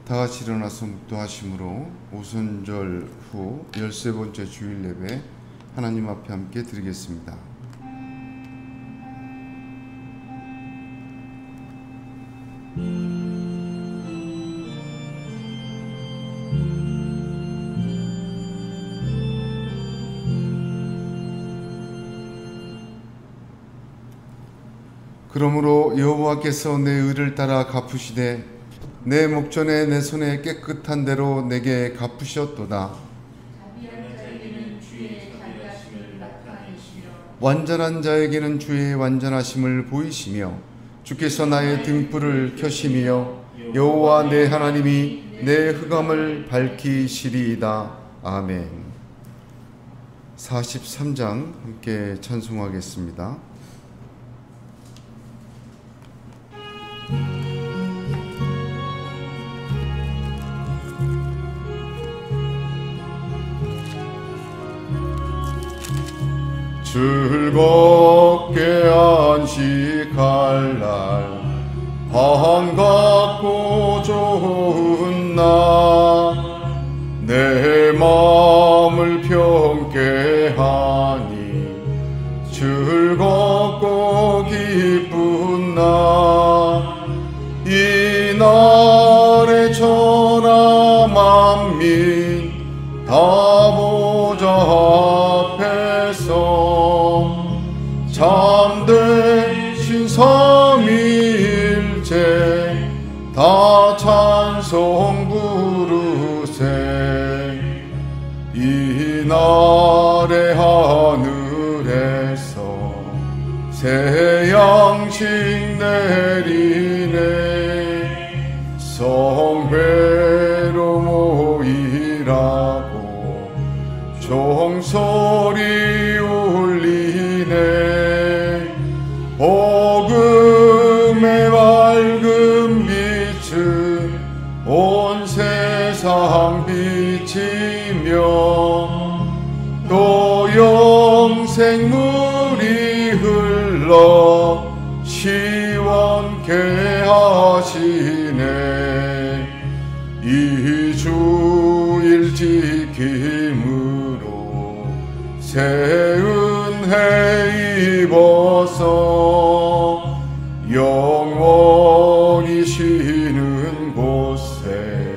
다같이 일어나서 묵도하심으로 오순절 후 13번째 주일 예배 하나님 앞에 함께 드리겠습니다. 그러므로 여호와께서 내 의를 따라 갚으시되 내 목전에 내 손에 깨끗한 대로 내게 갚으셨도다. 완전한 자에게는 주의 완전하심을 보이시며 주께서 나의 등불을 켜심이여 여호와 내 하나님이 내 흑암을 밝히시리이다. 아멘. 43장 함께 찬송하겠습니다. 즐겁게 안식할 날 반갑고 좋은 날 내 마음을 평게 하니 즐겁고 기쁜 날 이 날에 천하 만민 다 보좌 앞에서 참되신 삼위일체 다 찬송 부르세. 이날에 하늘에서 새 양식 내리네. 성회로 모이라고 종소리 울리네. 복음의 밝은 빛은 온 세상 비치며 또 영생물이 흘러 시원케 하시네. 이 주일 지킴으로 새 은혜 입어서 영원히 쉬는 곳에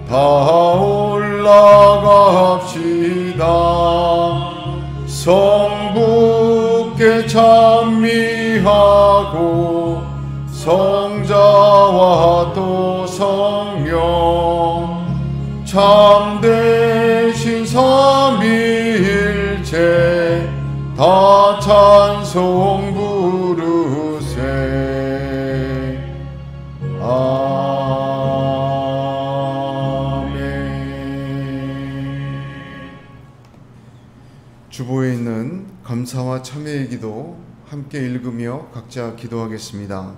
다 올라갑시다. 성부께 찬미하고 성자와 또 성령 참되신 삼위일체 다 찬송 부르세. 아멘. 주보에 있는 감사와 참회의 기도 함께 읽으며 각자 기도하겠습니다.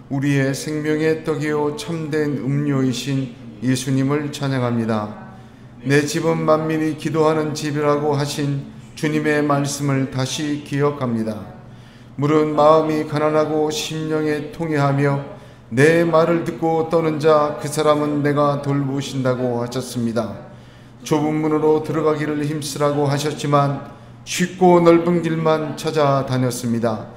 우리의 생명의 떡이요 참된 음료이신 예수님을 찬양합니다. 내 집은 만민이 기도하는 집이라고 하신 주님의 말씀을 다시 기억합니다. 물은 마음이 가난하고 심령에 통회하며 내 말을 듣고 떠는 자 그 사람은 내가 돌보신다고 하셨습니다. 좁은 문으로 들어가기를 힘쓰라고 하셨지만 쉽고 넓은 길만 찾아다녔습니다.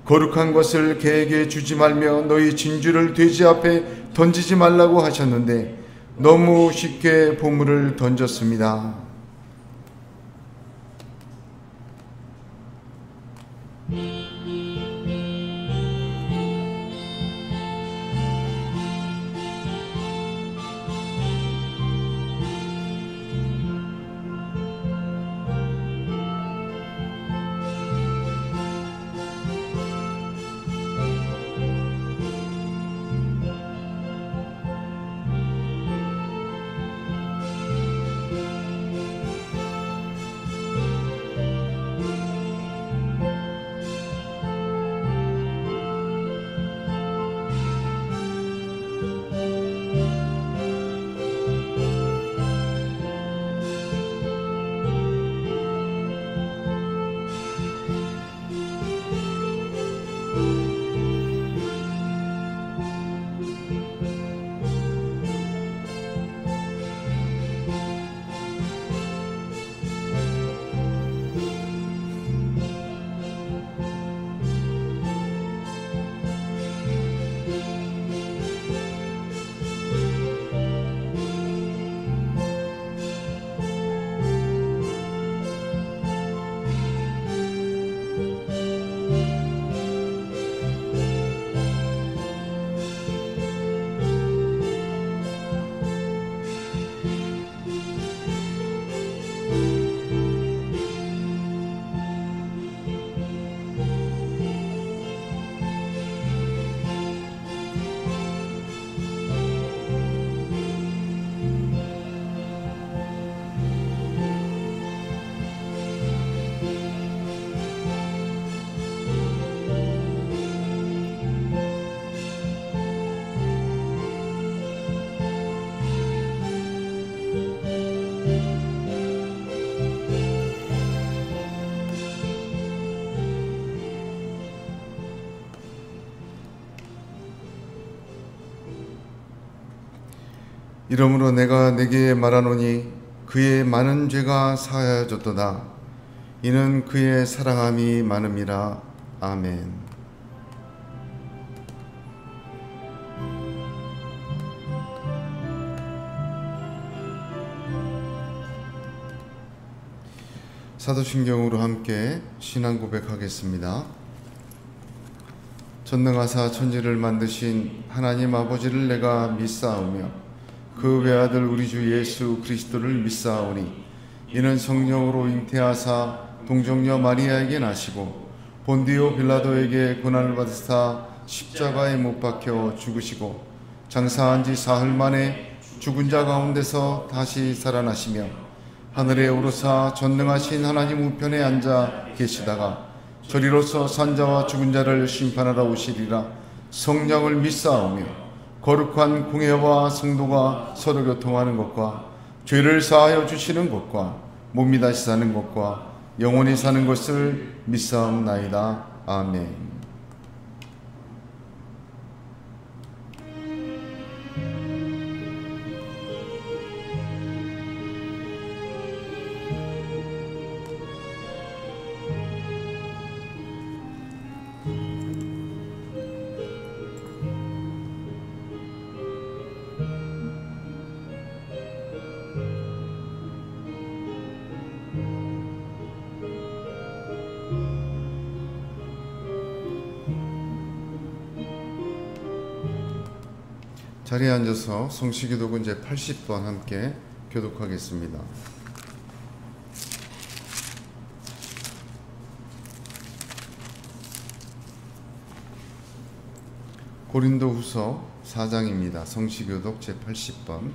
거룩한 것을 개에게 주지 말며 너희 진주를 돼지 앞에 던지지 말라고 하셨는데 너무 쉽게 보물을 던졌습니다. 이러므로 내가 내게 말하노니 그의 많은 죄가 사하여졌도다. 이는 그의 사랑함이 많음이라. 아멘. 사도신경으로 함께 신앙 고백하겠습니다. 전능하사 천지를 만드신 하나님 아버지를 내가 믿사오며 그 외아들 우리 주 예수 그리스도를 믿사오니 이는 성령으로 잉태하사 동정녀 마리아에게 나시고 본디오 빌라도에게 고난을 받으사 십자가에 못 박혀 죽으시고 장사한 지 사흘 만에 죽은 자 가운데서 다시 살아나시며 하늘에 오르사 전능하신 하나님 우편에 앉아 계시다가 저리로서 산자와 죽은 자를 심판하러 오시리라. 성령을 믿사오며 거룩한 공회와 성도가 서로 교통하는 것과 죄를 사하여 주시는 것과 몸이 다시 사는 것과 영원히 사는 것을 믿사옵나이다. 아멘. 자리에 앉아서 성시기도군 제80번 함께 교독하겠습니다. 고린도후서 4장입니다. 성시교독 제80번.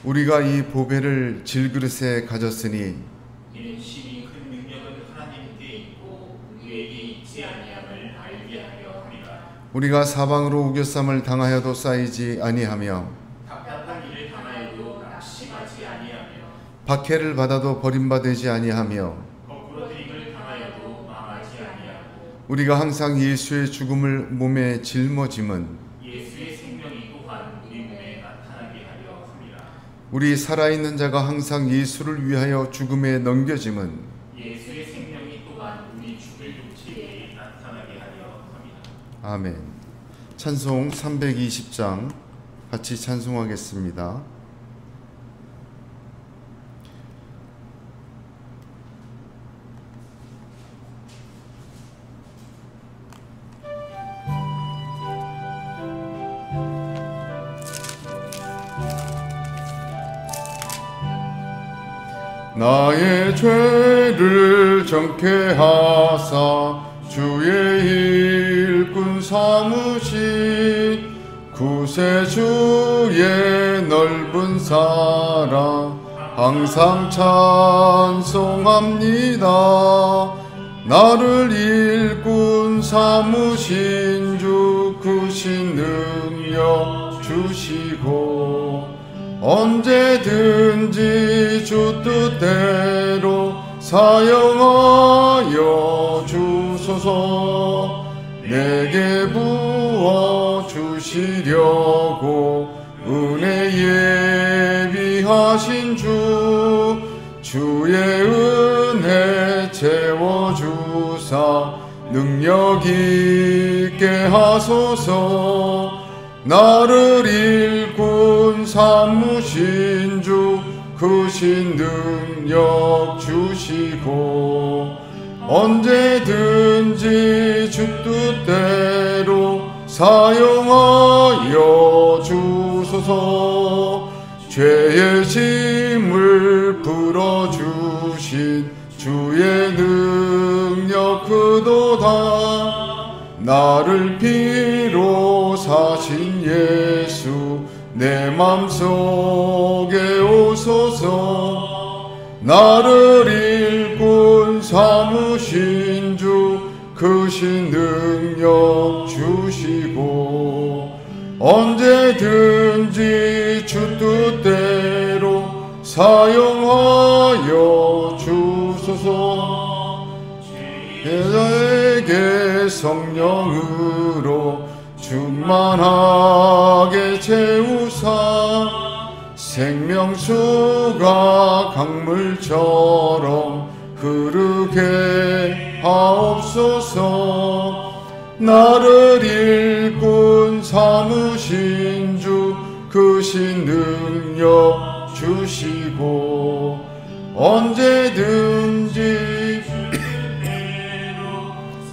우리가 이 보배를 질그릇에 가졌으니 이는 심히 큰 능력은 하나님께 있고 우리에게 있지 아니함을 알게 하려 함이라. 우리가 사방으로 우겨쌈을 당하여도 쌓이지 아니하며 답답한 일을 당하여도 낙심하지 아니하며 박해를 받아도 버림받지 아니하며 거꾸로 대입을 당하여도 망하지 아니하고 우리가 항상 예수의 죽음을 몸에 짊어짐은 예수의 생명이 또한 우리 몸에 나타나게 하려 함이라. 우리 살아있는 자가 항상 예수를 위하여 죽음에 넘겨짐은 예수의 생명이 또한 우리 죽을 육체에 나타나게 하려 함이라. 아멘. 찬송 320장 같이 찬송하겠습니다. 나의 죄를 정케 하사 주의 일꾼 삼으신 구세주의 넓은 사랑 항상 찬송합니다. 나를 일꾼 삼으신 주 크신 능력 주시고 언제든지 주 뜻대로 사용하여 주소서. 내게 부어 주시려고 은혜 예비하신 주의 은혜 채워주사 능력 있게 하소서. 나를 일꾼 삼으신 주 크신 능력 주시고 언제든지 주 뜻대로 사용하여 주소서. 죄의 짐을 풀어주신 주의 능력 크도다. 나를 피로 사신 예수 내 맘속에 오소서. 나를 일꾼 삼으신 주 크신 능력 주시고 언제든지 주 뜻대로 사용하여 주소서. 제자에게 성령으로 충만하게 채우사 생명수가 강물처럼 흐르게 하옵소서. 나를 일꾼 삼으신 주 크신 능력 주시고 언제든지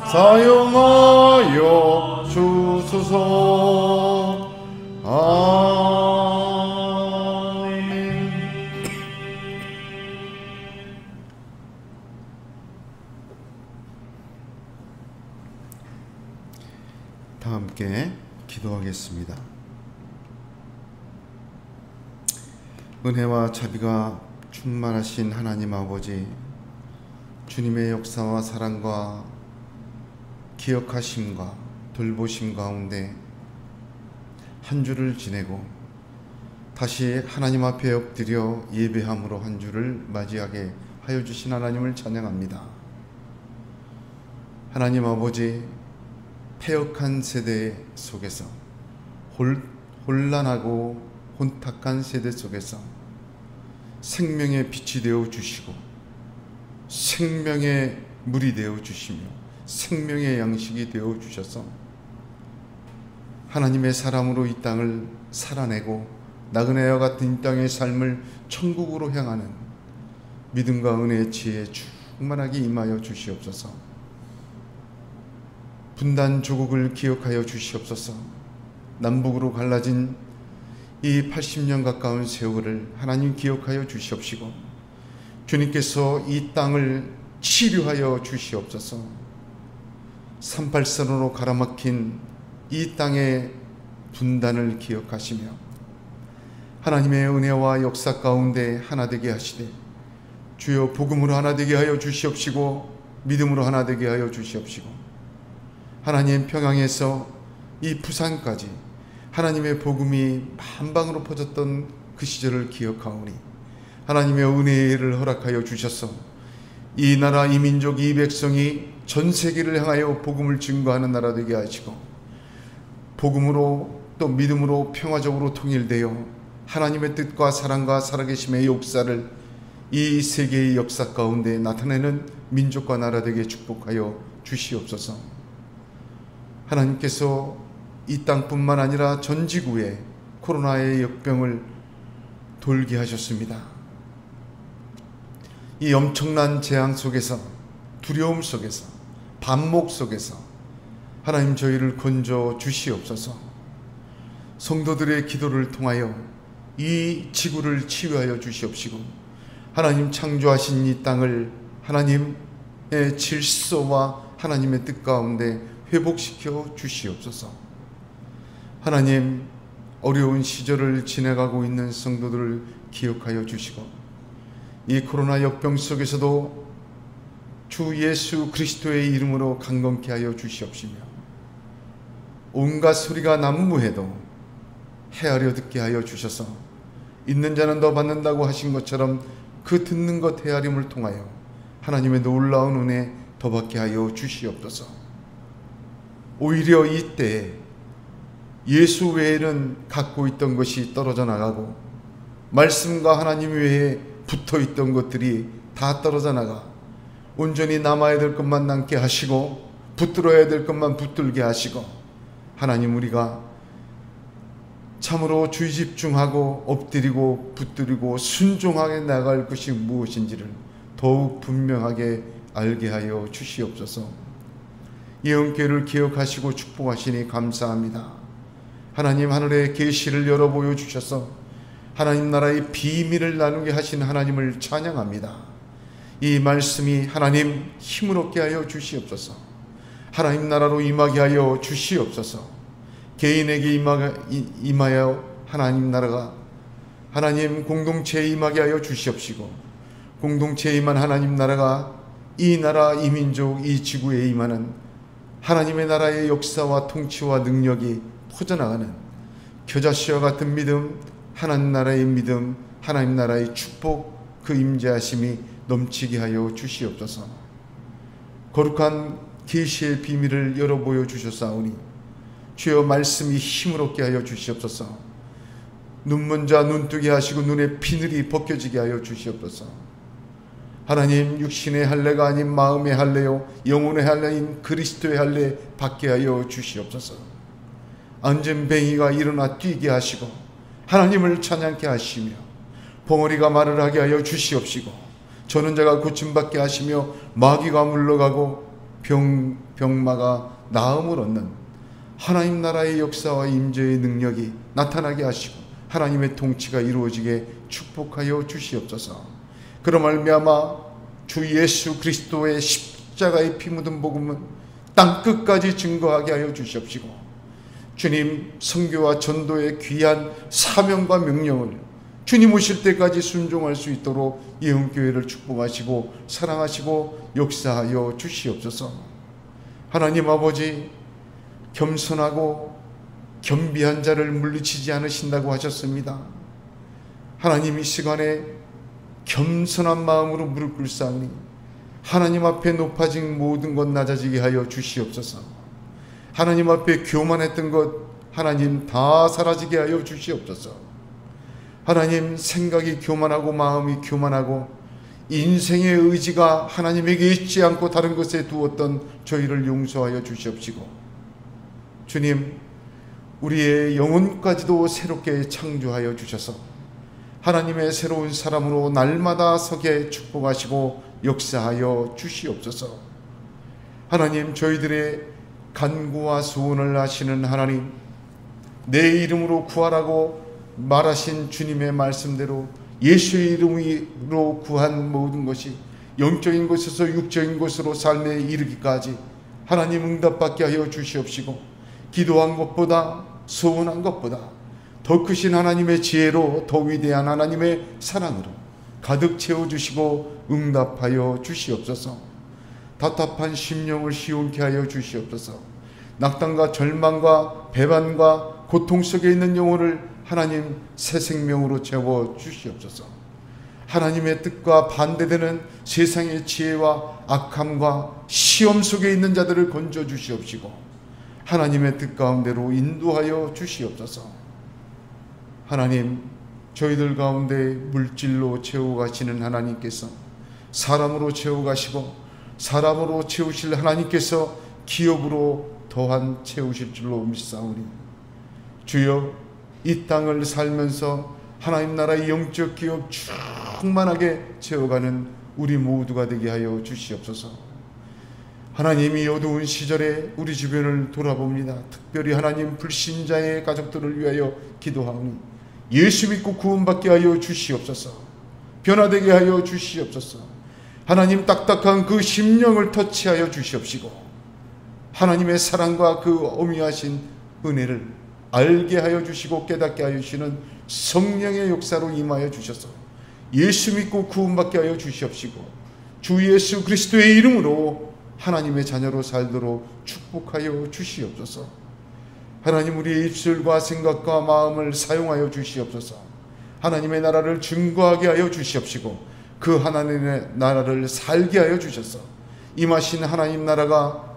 사용하여 주소서. 아멘. 다 함께 기도하겠습니다. 은혜와 자비가 충만하신 하나님 아버지, 주님의 역사와 사랑과 기억하심과 돌보심 가운데 한 주를 지내고 다시 하나님 앞에 엎드려 예배함으로 한 주를 맞이하게 하여 주신 하나님을 찬양합니다. 하나님 아버지, 패역한 세대 속에서 혼란하고 혼탁한 세대 속에서 생명의 빛이 되어 주시고 생명의 물이 되어 주시며 생명의 양식이 되어 주셔서 하나님의 사람으로 이 땅을 살아내고 나그네와 같은 이 땅의 삶을 천국으로 향하는 믿음과 은혜의 지혜에 충만하게 임하여 주시옵소서. 분단 조국을 기억하여 주시옵소서. 남북으로 갈라진 이 80년 가까운 세월을 하나님 기억하여 주시옵시고 주님께서 이 땅을 치료하여 주시옵소서. 38선으로 가라막힌 이 땅의 분단을 기억하시며 하나님의 은혜와 역사 가운데 하나 되게 하시되 주여 복음으로 하나 되게 하여 주시옵시고 믿음으로 하나 되게 하여 주시옵시고 하나님 평양에서 이 부산까지 하나님의 복음이 만방으로 퍼졌던 그 시절을 기억하오니 하나님의 은혜를 허락하여 주셔서 이 나라 이 민족 이 백성이 전 세계를 향하여 복음을 증거하는 나라 되게 하시고 복음으로 또 믿음으로 평화적으로 통일되어 하나님의 뜻과 사랑과 살아계심의 역사를 이 세계의 역사 가운데 나타내는 민족과 나라 되게 축복하여 주시옵소서. 하나님께서 이 땅뿐만 아니라 전 지구에 코로나의 역병을 돌게 하셨습니다. 이 엄청난 재앙 속에서 두려움 속에서 반목 속에서 하나님 저희를 건져 주시옵소서. 성도들의 기도를 통하여 이 지구를 치유하여 주시옵시고 하나님 창조하신 이 땅을 하나님의 질서와 하나님의 뜻 가운데 회복시켜 주시옵소서. 하나님 어려운 시절을 지나가고 있는 성도들을 기억하여 주시고 이 코로나 역병 속에서도 주 예수 그리스도의 이름으로 강건케 하여 주시옵시며 온갖 소리가 난무해도 헤아려 듣게 하여 주셔서 있는 자는 더 받는다고 하신 것처럼 그 듣는 것 헤아림을 통하여 하나님의 놀라운 은혜 더 받게 하여 주시옵소서. 오히려 이때에 예수 외에는 갖고 있던 것이 떨어져 나가고 말씀과 하나님 외에 붙어 있던 것들이 다 떨어져 나가 온전히 남아야 될 것만 남게 하시고 붙들어야 될 것만 붙들게 하시고 하나님 우리가 참으로 주의 집중하고 엎드리고 붙들고 순종하게 나갈 것이 무엇인지를 더욱 분명하게 알게 하여 주시옵소서. 예언교회를 기억하시고 축복하시니 감사합니다. 하나님 하늘의 계시를 열어 보여주셔서 하나님 나라의 비밀을 나누게 하신 하나님을 찬양합니다. 이 말씀이 하나님 힘을 얻게 하여 주시옵소서. 하나님 나라로 임하게 하여 주시옵소서. 개인에게 임하여 하나님 나라가 하나님 공동체에 임하게 하여 주시옵시고 공동체에 임한 하나님 나라가 이 나라 이 민족 이 지구에 임하는 하나님의 나라의 역사와 통치와 능력이 퍼져나가는 겨자씨와 같은 믿음 하나님 나라의 믿음 하나님 나라의 축복 그 임재하심이 넘치게 하여 주여 말씀이 힘을 얻게 하여 주시옵소서. 눈먼 자 눈뜨게 하시고 눈의 비늘이 벗겨지게 하여 주시옵소서. 하나님, 육신의 할례가 아닌 마음의 할례요 영혼의 할례인 그리스도의 할례 받게 하여 주시옵소서. 안전뱅이가 일어나 뛰게 하시고 하나님을 찬양케 하시며 벙어리가 말을 하게 하여 주시옵시고 전원자가 고침받게 하시며 마귀가 물러가고 병마가 나음을 얻는 하나님 나라의 역사와 임재의 능력이 나타나게 하시고 하나님의 통치가 이루어지게 축복하여 주시옵소서. 그로 말미암아 주 예수 그리스도의 십자가의 피 묻은 복음은 땅끝까지 증거하게 하여 주시옵시고 주님 선교와 전도의 귀한 사명과 명령을 주님 오실 때까지 순종할 수 있도록 예언교회를 축복하시고 사랑하시고 역사하여 주시옵소서. 하나님 아버지, 겸손하고 겸비한 자를 물리치지 않으신다고 하셨습니다. 하나님, 이 시간에 겸손한 마음으로 무릎 꿇사오니 하나님 앞에 높아진 모든 것 낮아지게 하여 주시옵소서. 하나님 앞에 교만했던 것 하나님 다 사라지게 하여 주시옵소서. 하나님, 생각이 교만하고 마음이 교만하고 인생의 의지가 하나님에게 있지 않고 다른 것에 두었던 저희를 용서하여 주시옵시고 주님, 우리의 영혼까지도 새롭게 창조하여 주셔서 하나님의 새로운 사람으로 날마다 서게 축복하시고 역사하여 주시옵소서. 하나님, 저희들의 간구와 소원을 아시는 하나님, 내 이름으로 구하라고 말하신 주님의 말씀대로 예수의 이름으로 구한 모든 것이 영적인 것에서 육적인 것으로 삶에 이르기까지 하나님 응답받게 하여 주시옵시고 기도한 것보다 소원한 것보다 더 크신 하나님의 지혜로 더 위대한 하나님의 사랑으로 가득 채워주시고 응답하여 주시옵소서. 답답한 심령을 시원케 하여 주시옵소서. 낙담과 절망과 배반과 고통 속에 있는 영혼을 하나님 새 생명으로 채워 주시옵소서. 하나님의 뜻과 반대되는 세상의 지혜와 악함과 시험 속에 있는 자들을 건져 주시옵시고 하나님의 뜻 가운데로 인도하여 주시옵소서. 하나님, 저희들 가운데 물질로 채워가시는 하나님께서 사람으로 채워가시고 사람으로 채우실 하나님께서 기업으로 또한 채우실 줄로 믿사오니 주여, 이 땅을 살면서 하나님 나라의 영적 기업 충만하게 채워가는 우리 모두가 되게 하여 주시옵소서. 하나님이 어두운 시절에 우리 주변을 돌아봅니다. 특별히 하나님 불신자의 가족들을 위하여 기도하오니 예수 믿고 구원받게 하여 주시옵소서. 변화되게 하여 주시옵소서. 하나님, 딱딱한 그 심령을 터치하여 주시옵시고 하나님의 사랑과 그 어미하신 은혜를 알게 하여 주시고 깨닫게 하여 주시는 성령의 역사로 임하여 주셔서 예수 믿고 구원받게 하여 주시옵시고 주 예수 그리스도의 이름으로 하나님의 자녀로 살도록 축복하여 주시옵소서. 하나님, 우리의 입술과 생각과 마음을 사용하여 주시옵소서. 하나님의 나라를 증거하게 하여 주시옵시고 그 하나님의 나라를 살게 하여 주셔서 임하신 하나님 나라가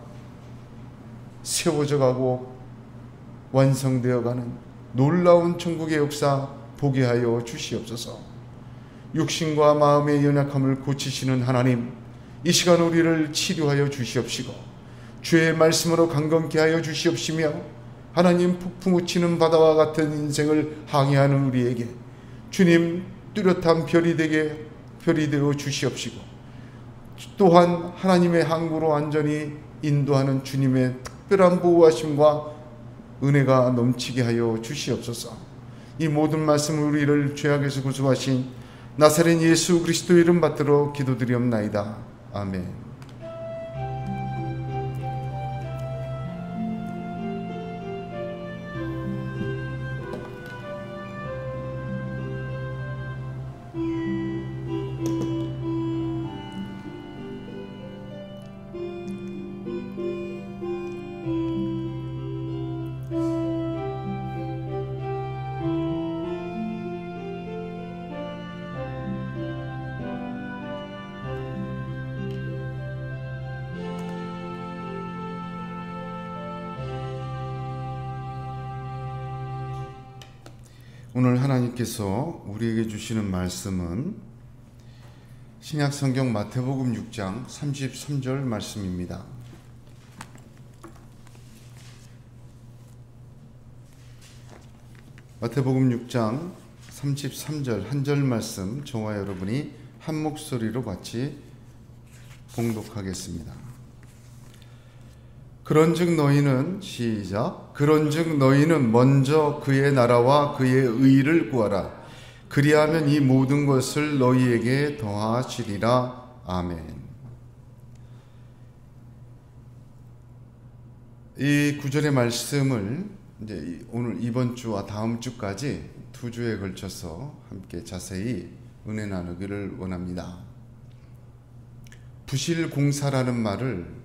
세워져 가고 완성되어 가는 놀라운 천국의 역사 보게 하여 주시옵소서. 육신과 마음의 연약함을 고치시는 하나님, 이 시간 우리를 치료하여 주시옵시고 주의 말씀으로 강건케 하여 주시옵시며 하나님, 폭풍 우치는 바다와 같은 인생을 항해하는 우리에게 주님 뚜렷한 별이 되어 주시옵시고 또한 하나님의 항구로 안전히 인도하는 주님의 특별한 보호하심과 은혜가 넘치게 하여 주시옵소서. 이 모든 말씀을 우리를 죄악에서 구속하신 나사렛 예수 그리스도 이름 받들어 기도드리옵나이다. 아멘. 오늘 하나님께서 우리에게 주시는 말씀은 신약성경 마태복음 6장 33절 말씀입니다. 마태복음 6장 33절 한 절 말씀 저와 여러분이 한 목소리로 같이 봉독하겠습니다. 그런즉 너희는 시작. 그런즉 너희는 먼저 그의 나라와 그의 의를 구하라. 그리하면 이 모든 것을 너희에게 더하시리라. 아멘. 이 구절의 말씀을 이제 오늘 이번 주와 다음 주까지 두 주에 걸쳐서 함께 자세히 은혜 나누기를 원합니다. 부실공사라는 말을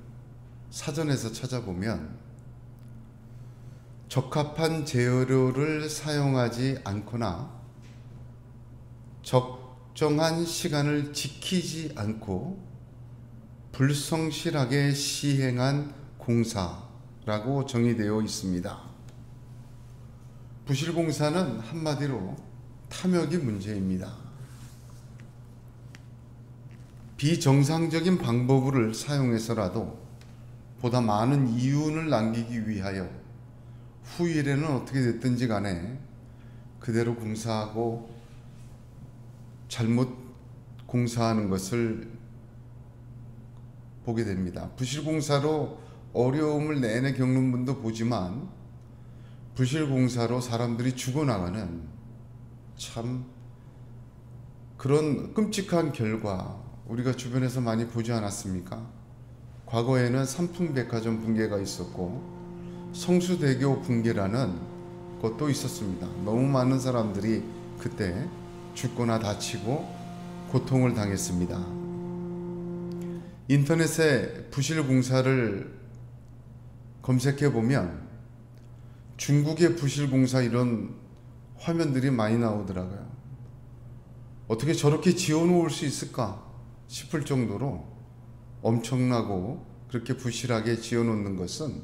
사전에서 찾아보면 적합한 재료를 사용하지 않거나 적정한 시간을 지키지 않고 불성실하게 시행한 공사라고 정의되어 있습니다. 부실공사는 한마디로 탐욕이 문제입니다. 비정상적인 방법을 사용해서라도 보다 많은 이윤을 남기기 위하여 후일에는 어떻게 됐든지 간에 그대로 공사하고 잘못 공사하는 것을 보게 됩니다. 부실공사로 어려움을 내내 겪는 분도 보지만 부실공사로 사람들이 죽어나가는 참 그런 끔찍한 결과 우리가 주변에서 많이 보지 않았습니까? 과거에는 삼풍백화점 붕괴가 있었고 성수대교 붕괴라는 것도 있었습니다. 너무 많은 사람들이 그때 죽거나 다치고 고통을 당했습니다. 인터넷에 부실공사를 검색해 보면 중국의 부실공사 이런 화면들이 많이 나오더라고요. 어떻게 저렇게 지어놓을 수 있을까 싶을 정도로 엄청나고 그렇게 부실하게 지어놓는 것은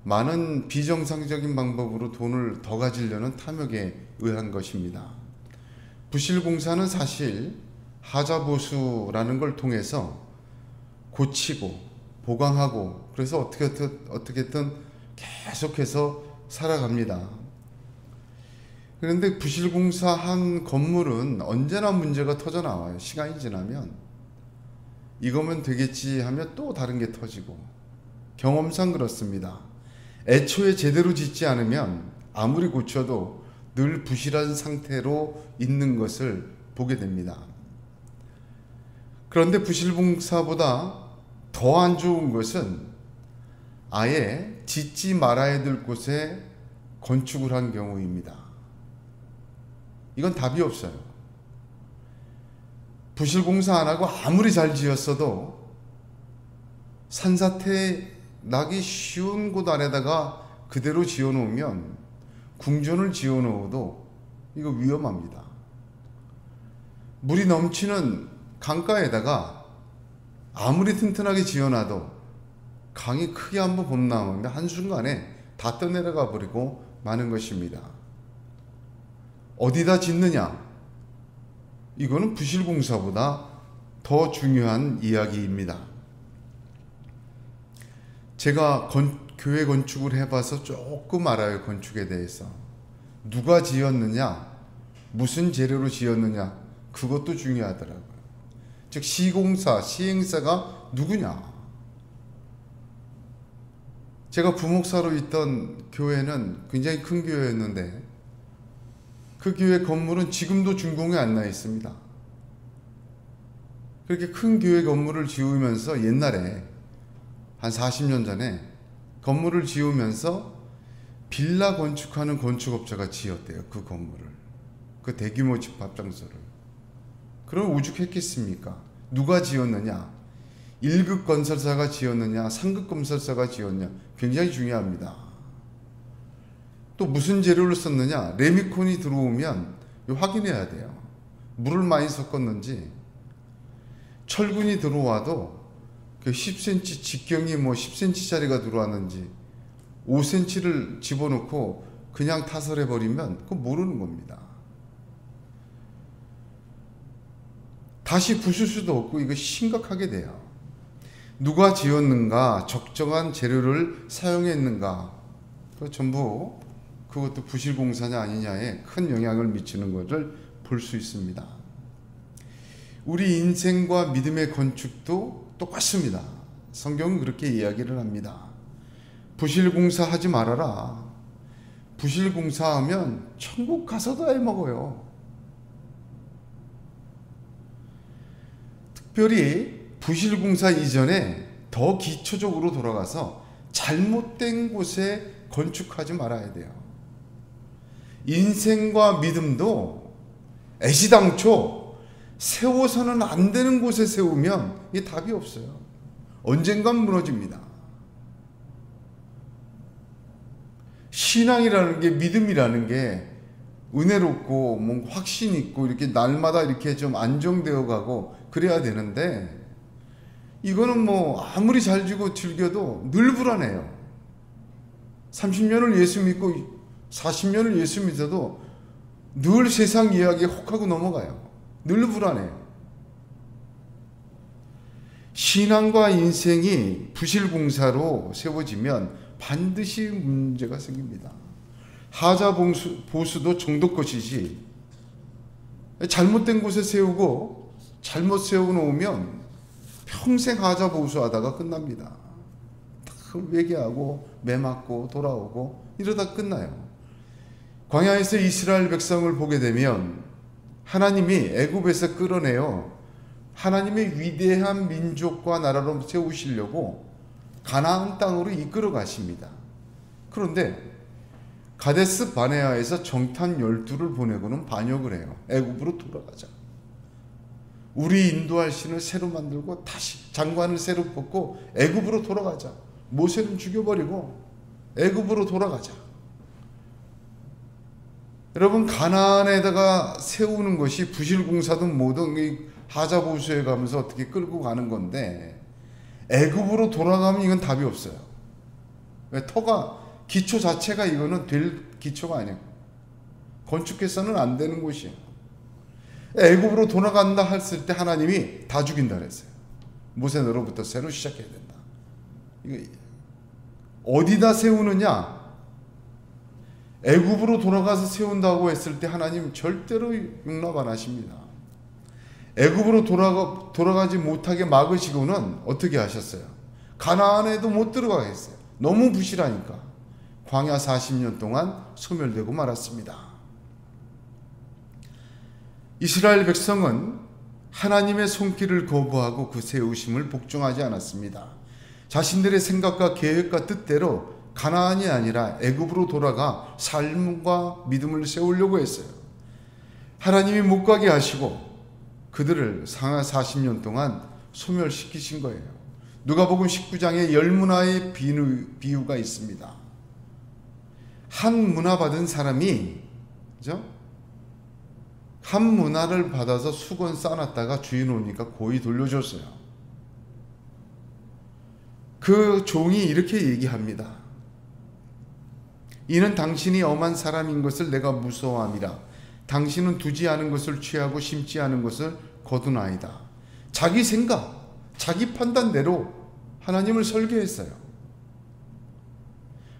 많은 비정상적인 방법으로 돈을 더 가지려는 탐욕에 의한 것입니다. 부실공사는 사실 하자보수라는 걸 통해서 고치고 보강하고 그래서 어떻게든 계속해서 살아갑니다. 그런데 부실공사한 건물은 언제나 문제가 터져 나와요. 시간이 지나면 이거면 되겠지 하면 또 다른 게 터지고 경험상 그렇습니다. 애초에 제대로 짓지 않으면 아무리 고쳐도 늘 부실한 상태로 있는 것을 보게 됩니다. 그런데 부실공사보다 더 안 좋은 것은 아예 짓지 말아야 될 곳에 건축을 한 경우입니다. 이건 답이 없어요. 부실공사 안 하고 아무리 잘 지었어도 산사태 나기 쉬운 곳 안에다가 그대로 지어놓으면 궁전을 지어놓어도 이거 위험합니다. 물이 넘치는 강가에다가 아무리 튼튼하게 지어놔도 강이 크게 한번 범람하면 한순간에 다 떠내려가 버리고 마는 것입니다. 어디다 짓느냐? 이거는 부실공사보다 더 중요한 이야기입니다. 제가 교회 건축을 해봐서 조금 알아요. 건축에 대해서. 누가 지었느냐, 무슨 재료로 지었느냐, 그것도 중요하더라고요. 즉 시공사, 시행사가 누구냐. 제가 부목사로 있던 교회는 굉장히 큰 교회였는데 그 교회 건물은 지금도 준공이 안 나 있습니다. 그렇게 큰 교회 건물을 지으면서 옛날에 한 40년 전에 건물을 지으면서 빌라 건축하는 건축업자가 지었대요. 그 건물을. 그 대규모 집합장소를. 그럼 오죽했겠습니까? 누가 지었느냐? 1급 건설사가 지었느냐? 3급 건설사가 지었느냐? 굉장히 중요합니다. 또 무슨 재료를 썼느냐? 레미콘이 들어오면 확인해야 돼요. 물을 많이 섞었는지. 철근이 들어와도 그 10cm 직경이 10cm짜리가 들어왔는지 5cm를 집어넣고 그냥 타설해버리면 그건 모르는 겁니다. 다시 부술 수도 없고 이거 심각하게 돼요. 누가 지었는가, 적정한 재료를 사용했는가, 전부 그것도 부실공사냐 아니냐에 큰 영향을 미치는 것을 볼 수 있습니다. 우리 인생과 믿음의 건축도 똑같습니다. 성경은 그렇게 이야기를 합니다. 부실공사하지 말아라. 부실공사하면 천국 가서도 해먹어요. 특별히 부실공사 이전에 더 기초적으로 돌아가서 잘못된 곳에 건축하지 말아야 돼요. 인생과 믿음도 애시당초 세워서는 안 되는 곳에 세우면 이게 답이 없어요. 언젠간 무너집니다. 신앙이라는 게, 믿음이라는 게 은혜롭고 뭐 확신 있고 이렇게 날마다 이렇게 좀 안정되어 가고 그래야 되는데, 이거는 뭐 아무리 잘 지고 즐겨도 늘 불안해요. 30년을 예수 믿고 40년을 예수 믿어도 늘 세상 이야기에 혹하고 넘어가요. 늘 불안해요. 신앙과 인생이 부실공사로 세워지면 반드시 문제가 생깁니다. 하자 보수도 정도 것이지, 잘못된 곳에 세우고 잘못 세워놓으면 평생 하자 보수하다가 끝납니다. 회개하고 매맞고 돌아오고 이러다 끝나요. 광야에서 이스라엘 백성을 보게 되면 하나님이 애굽에서 끌어내어 하나님의 위대한 민족과 나라로 세우시려고 가나안 땅으로 이끌어 가십니다. 그런데 가데스 바네아에서 정탐 12를 보내고는 반역을 해요. 애굽으로 돌아가자. 우리 인도할 신을 새로 만들고 다시 장관을 새로 뽑고 애굽으로 돌아가자. 모세는 죽여버리고 애굽으로 돌아가자. 여러분, 가나안에다가 세우는 것이 부실공사든 뭐든 하자보수에 가면서 어떻게 끌고 가는 건데, 애굽으로 돌아가면 이건 답이 없어요. 왜? 터가, 기초 자체가 이거는 될 기초가 아니에요. 건축해서는 안 되는 곳이에요. 애굽으로 돌아간다 했을 때 하나님이 다 죽인다 그랬어요. 모세 너로부터 새로 시작해야 된다. 이거 어디다 세우느냐? 애굽으로 돌아가서 세운다고 했을 때 하나님 절대로 용납 안 하십니다. 애굽으로 돌아가지 못하게 막으시고는 어떻게 하셨어요? 가나안에도 못 들어가겠어요. 너무 부실하니까. 광야 40년 동안 소멸되고 말았습니다. 이스라엘 백성은 하나님의 손길을 거부하고 그 세우심을 복종하지 않았습니다. 자신들의 생각과 계획과 뜻대로 가나안이 아니라 애굽으로 돌아가 삶과 믿음을 세우려고 했어요. 하나님이 못 가게 하시고 그들을 40년 동안 소멸시키신 거예요. 누가복음 19장에 10문화의 비유가 있습니다. 한 문화 받은 사람이, 그죠? 한 문화를 받아서 수건 싸놨다가 주인 오니까 고이 돌려줬어요. 그 종이 이렇게 얘기합니다. 이는 당신이 엄한 사람인 것을 내가 무서워함이라. 당신은 두지 않은 것을 취하고 심지 않은 것을 거두나이다. 자기 생각, 자기 판단대로 하나님을 설계했어요.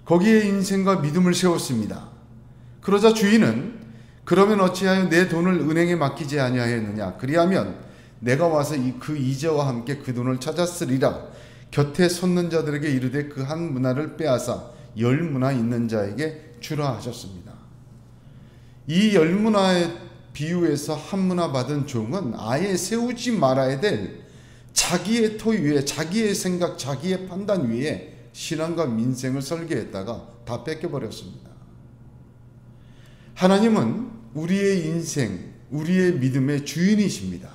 거기에 인생과 믿음을 세웠습니다. 그러자 주인은 그러면 어찌하여 내 돈을 은행에 맡기지 아니하였느냐? 그리하면 내가 와서 그 이자와 함께 그 돈을 찾았으리라. 곁에 섰는 자들에게 이르되 그 한 문화를 빼앗아 10문화 있는 자에게 주라 하셨습니다. 이 10문화의 비유에서 한 문화 받은 종은 아예 세우지 말아야 될 자기의 터 위에, 자기의 생각, 자기의 판단 위에 신앙과 민생을 설계했다가 다 뺏겨버렸습니다. 하나님은 우리의 인생, 우리의 믿음의 주인이십니다.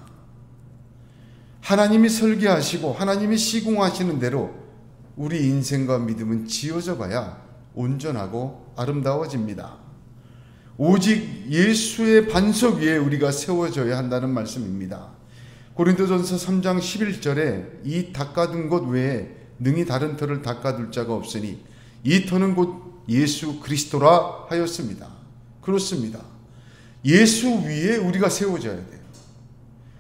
하나님이 설계하시고 하나님이 시공하시는 대로 우리 인생과 믿음은 지어져 가야 온전하고 아름다워집니다. 오직 예수의 반석 위에 우리가 세워져야 한다는 말씀입니다. 고린도전서 3장 11절에 이 닦아둔 것 외에 능히 다른 터를 닦아둘 자가 없으니 이 터는 곧 예수 그리스도라 하였습니다. 그렇습니다. 예수 위에 우리가 세워져야 돼요.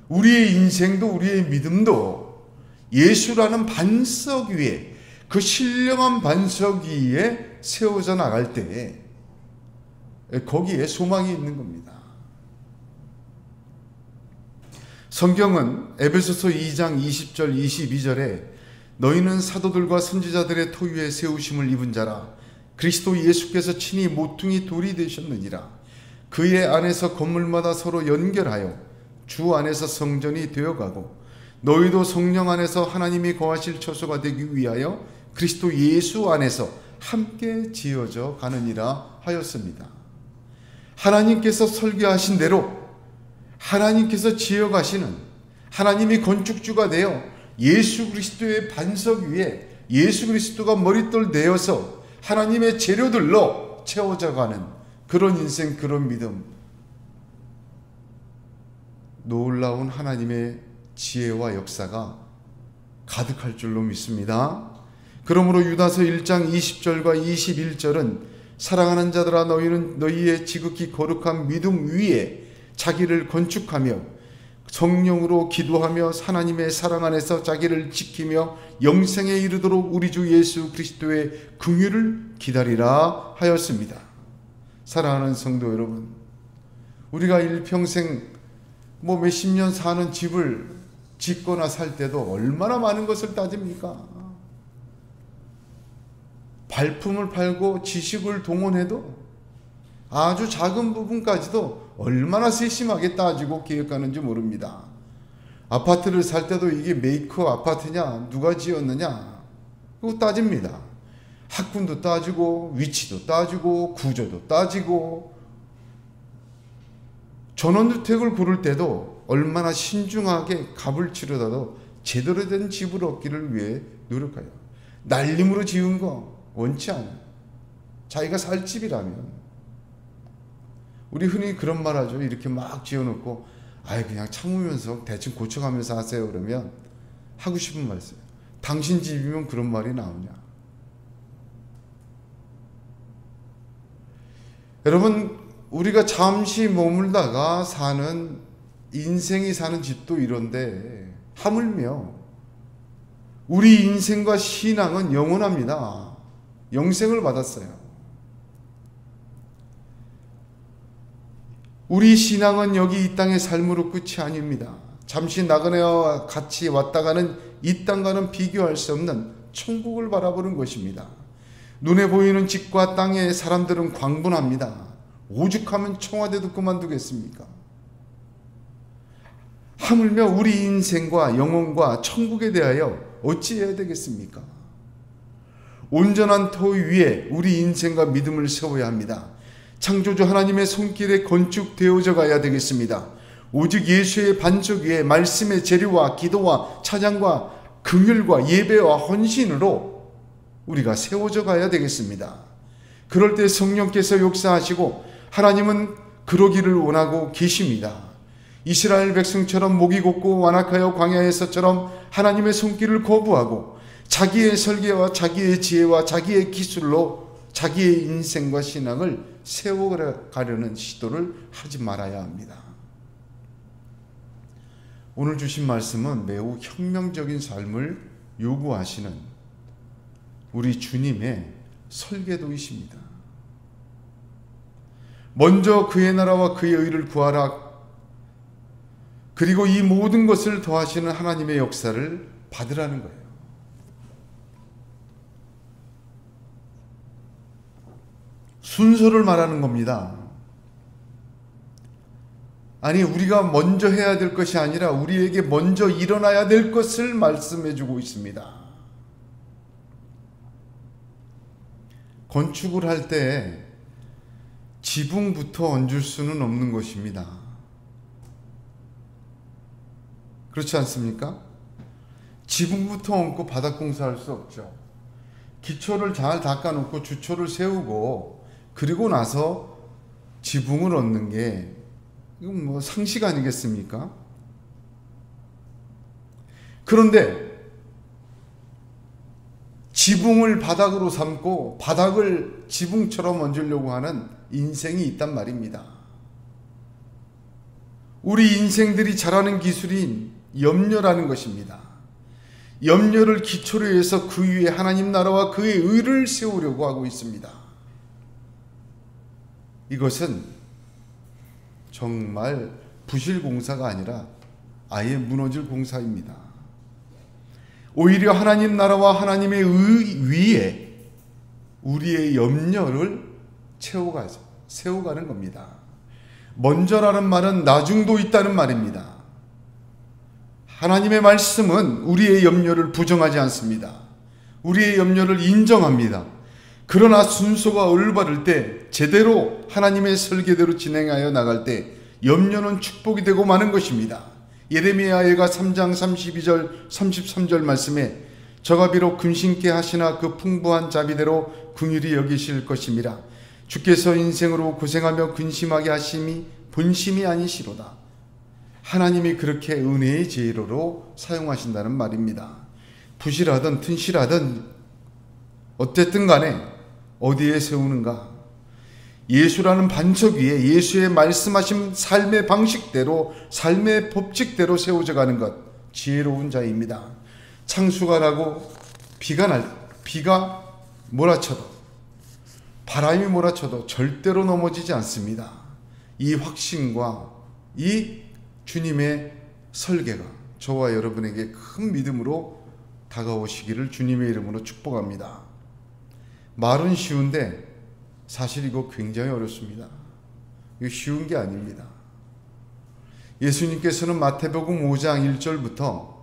우리의 인생도 우리의 믿음도 예수라는 반석 위에, 그 신령한 반석 위에 세워져 나갈 때에 거기에 소망이 있는 겁니다. 성경은 에베소서 2장 20절 22절에 너희는 사도들과 선지자들의 토 위에 세우심을 입은 자라 그리스도 예수께서 친히 모퉁이 돌이 되셨느니라. 그의 안에서 건물마다 서로 연결하여 주 안에서 성전이 되어가고 너희도 성령 안에서 하나님이 거하실 처소가 되기 위하여 그리스도 예수 안에서 함께 지어져 가느니라 하였습니다. 하나님께서 설계하신 대로 하나님께서 지어가시는, 하나님이 건축주가 되어 예수 그리스도의 반석 위에 예수 그리스도가 머릿돌 되어서 하나님의 재료들로 채워져 가는 그런 인생, 그런 믿음, 놀라운 하나님의 지혜와 역사가 가득할 줄로 믿습니다. 그러므로 유다서 1장 20절과 21절은 사랑하는 자들아 너희는 너희의 지극히 거룩한 믿음 위에 자기를 건축하며 성령으로 기도하며 하나님의 사랑 안에서 자기를 지키며 영생에 이르도록 우리 주 예수 그리스도의 긍휼을 기다리라 하였습니다. 사랑하는 성도 여러분, 우리가 일평생 몇십 년 사는 집을 짓거나 살 때도 얼마나 많은 것을 따집니까? 발품을 팔고 지식을 동원해도 아주 작은 부분까지도 얼마나 세심하게 따지고 계획하는지 모릅니다. 아파트를 살 때도 이게 메이커 아파트냐, 누가 지었느냐, 그거 따집니다. 학군도 따지고 위치도 따지고 구조도 따지고, 전원주택을 고를 때도 얼마나 신중하게 값을 치르다도 제대로 된 집을 얻기를 위해 노력해요. 날림으로 지은 거 원치 않아요. 자기가 살 집이라면. 우리 흔히 그런 말 하죠. 이렇게 막 지어놓고 그냥 참으면서 대충 고쳐가면서 하세요 그러면 하고 싶은 말씀, 당신 집이면 그런 말이 나오냐. 여러분, 우리가 잠시 머물다가 사는, 인생이 사는 집도 이런데 하물며 우리 인생과 신앙은 영원합니다. 영생을 받았어요. 우리 신앙은 여기 이 땅의 삶으로 끝이 아닙니다. 잠시 나그네와 같이 왔다 가는 이 땅과는 비교할 수 없는 천국을 바라보는 것입니다. 눈에 보이는 집과 땅의 사람들은 광분합니다. 오죽하면 청와대도 그만두겠습니까? 하물며 우리 인생과 영혼과 천국에 대하여 어찌해야 되겠습니까? 온전한 터 위에 우리 인생과 믿음을 세워야 합니다. 창조주 하나님의 손길에 건축되어져 가야 되겠습니다. 오직 예수의 반석 위에 말씀의 재료와 기도와 찬양과 긍휼과 예배와 헌신으로 우리가 세워져 가야 되겠습니다. 그럴 때 성령께서 역사하시고 하나님은 그러기를 원하고 계십니다. 이스라엘 백성처럼 목이 곧고 완악하여 광야에서처럼 하나님의 손길을 거부하고 자기의 설계와 자기의 지혜와 자기의 기술로 자기의 인생과 신앙을 세워가려는 시도를 하지 말아야 합니다. 오늘 주신 말씀은 매우 혁명적인 삶을 요구하시는 우리 주님의 설계도이십니다. 먼저 그의 나라와 그의 의를 구하라. 그리고 이 모든 것을 더하시는 하나님의 역사를 받으라는 거예요. 순서를 말하는 겁니다. 아니, 우리가 먼저 해야 될 것이 아니라 우리에게 먼저 일어나야 될 것을 말씀해 주고 있습니다. 건축을 할 때 지붕부터 얹을 수는 없는 것입니다. 그렇지 않습니까? 지붕부터 얹고 바닥 공사할 수 없죠. 기초를 잘 닦아놓고 주초를 세우고 그리고 나서 지붕을 얹는 게 이건 뭐 상식 아니겠습니까? 지붕을 바닥으로 삼고 바닥을 지붕처럼 얹으려고 하는 인생이 있단 말입니다. 우리 인생들이 잘하는 기술인 염려라는 것입니다. 염려를 기초로 해서 그 위에 하나님 나라와 그의 의를 세우려고 하고 있습니다. 이것은 정말 부실 공사가 아니라 아예 무너질 공사입니다. 오히려 하나님 나라와 하나님의 의 위에 우리의 염려를 세워가는 겁니다. 먼저라는 말은 나중도 있다는 말입니다. 하나님의 말씀은 우리의 염려를 부정하지 않습니다. 우리의 염려를 인정합니다. 그러나 순서가 올바를 때, 제대로 하나님의 설계대로 진행하여 나갈 때 염려는 축복이 되고 마는 것입니다. 예레미야가 3장 32절 33절 말씀에 저가 비록 근심케 하시나 그 풍부한 자비대로 긍휼히 여기실 것입니다. 주께서 인생으로 고생하며 근심하게 하심이 본심이 아니시로다. 하나님이 그렇게 은혜의 제로로 사용하신다는 말입니다. 부실하든 튼실하든 어쨌든 간에 어디에 세우는가? 예수라는 반석 위에 예수의 말씀하신 삶의 방식대로, 삶의 법칙대로 세워져 가는 것, 지혜로운 자입니다. 창수가 나고 비가 몰아쳐도, 바람이 몰아쳐도 절대로 넘어지지 않습니다. 이 확신과 이 주님의 설계가 저와 여러분에게 큰 믿음으로 다가오시기를 주님의 이름으로 축복합니다. 말은 쉬운데 사실 이거 굉장히 어렵습니다. 이거 쉬운 게 아닙니다. 예수님께서는 마태복음 5장 1절부터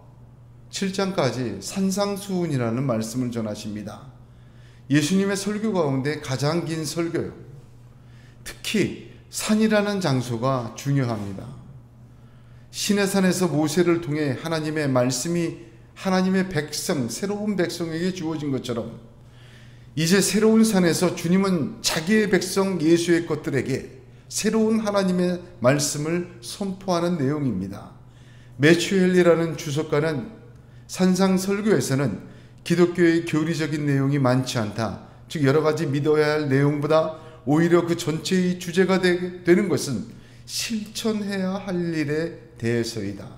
7장까지 산상수훈이라는 말씀을 전하십니다. 예수님의 설교 가운데 가장 긴 설교요. 특히 산이라는 장소가 중요합니다. 시내산에서 모세를 통해 하나님의 말씀이 하나님의 백성, 새로운 백성에게 주어진 것처럼 이제 새로운 산에서 주님은 자기의 백성 예수의 것들에게 새로운 하나님의 말씀을 선포하는 내용입니다. 매튜 헨리라는 주석가는 산상설교에서는 기독교의 교리적인 내용이 많지 않다. 즉 여러 가지 믿어야 할 내용보다 오히려 그 전체의 주제가 되는 것은 실천해야 할 일에 대해서이다.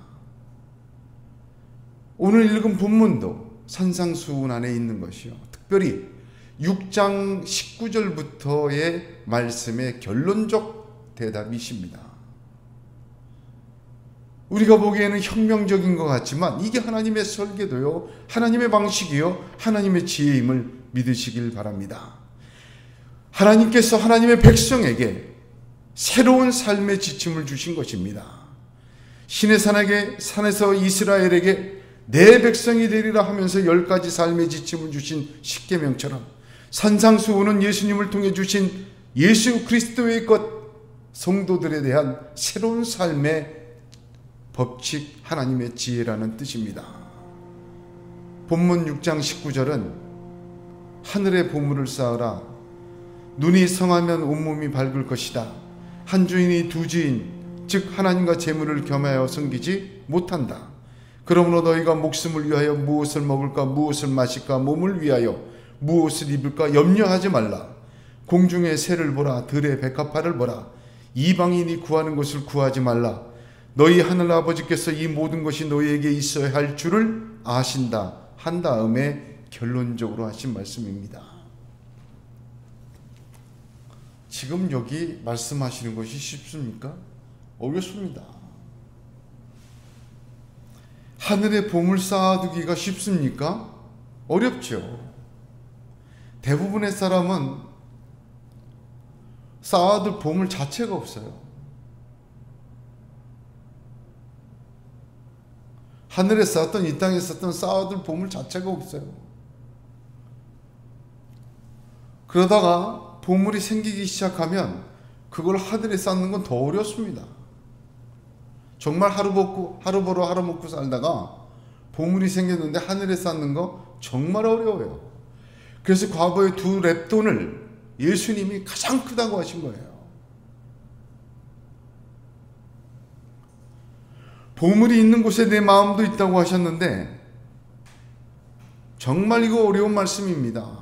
오늘 읽은 본문도 산상수훈 안에 있는 것이요. 특별히 6장 19절부터의 말씀의 결론적 대답이십니다. 우리가 보기에는 혁명적인 것 같지만 이게 하나님의 설계도요, 하나님의 방식이요, 하나님의 지혜임을 믿으시길 바랍니다. 하나님께서 하나님의 백성에게 새로운 삶의 지침을 주신 것입니다. 시내산에서 이스라엘에게 내 백성이 되리라 하면서 10가지 삶의 지침을 주신 십계명처럼 산상수훈은 예수님을 통해 주신 예수 그리스도의 것, 성도들에 대한 새로운 삶의 법칙, 하나님의 지혜라는 뜻입니다. 본문 6장 19절은 하늘의 보물을 쌓으라. 눈이 성하면 온몸이 밝을 것이다. 한 주인이 두 주인, 즉 하나님과 재물을 겸하여 섬기지 못한다. 그러므로 너희가 목숨을 위하여 무엇을 먹을까, 무엇을 마실까, 몸을 위하여 무엇을 입을까 염려하지 말라. 공중의 새를 보라, 들의 백합화를 보라. 이방인이 구하는 것을 구하지 말라. 너희 하늘 아버지께서 이 모든 것이 너희에게 있어야 할 줄을 아신다 한 다음에 결론적으로 하신 말씀입니다. 지금 여기 말씀하시는 것이 쉽습니까? 어렵습니다. 하늘에 보물 쌓아두기가 쉽습니까? 어렵죠. 대부분의 사람은 쌓아둘 보물 자체가 없어요. 하늘에 쌓았던 이 땅에 쌓았던 쌓아둘 보물 자체가 없어요. 그러다가 보물이 생기기 시작하면 그걸 하늘에 쌓는 건 더 어렵습니다. 정말 하루 벌어 하루 먹고 살다가 보물이 생겼는데 하늘에 쌓는 거 정말 어려워요. 그래서 과거에 두 랩돈을 예수님이 가장 크다고 하신 거예요. 보물이 있는 곳에 내 마음도 있다고 하셨는데 정말 이거 어려운 말씀입니다.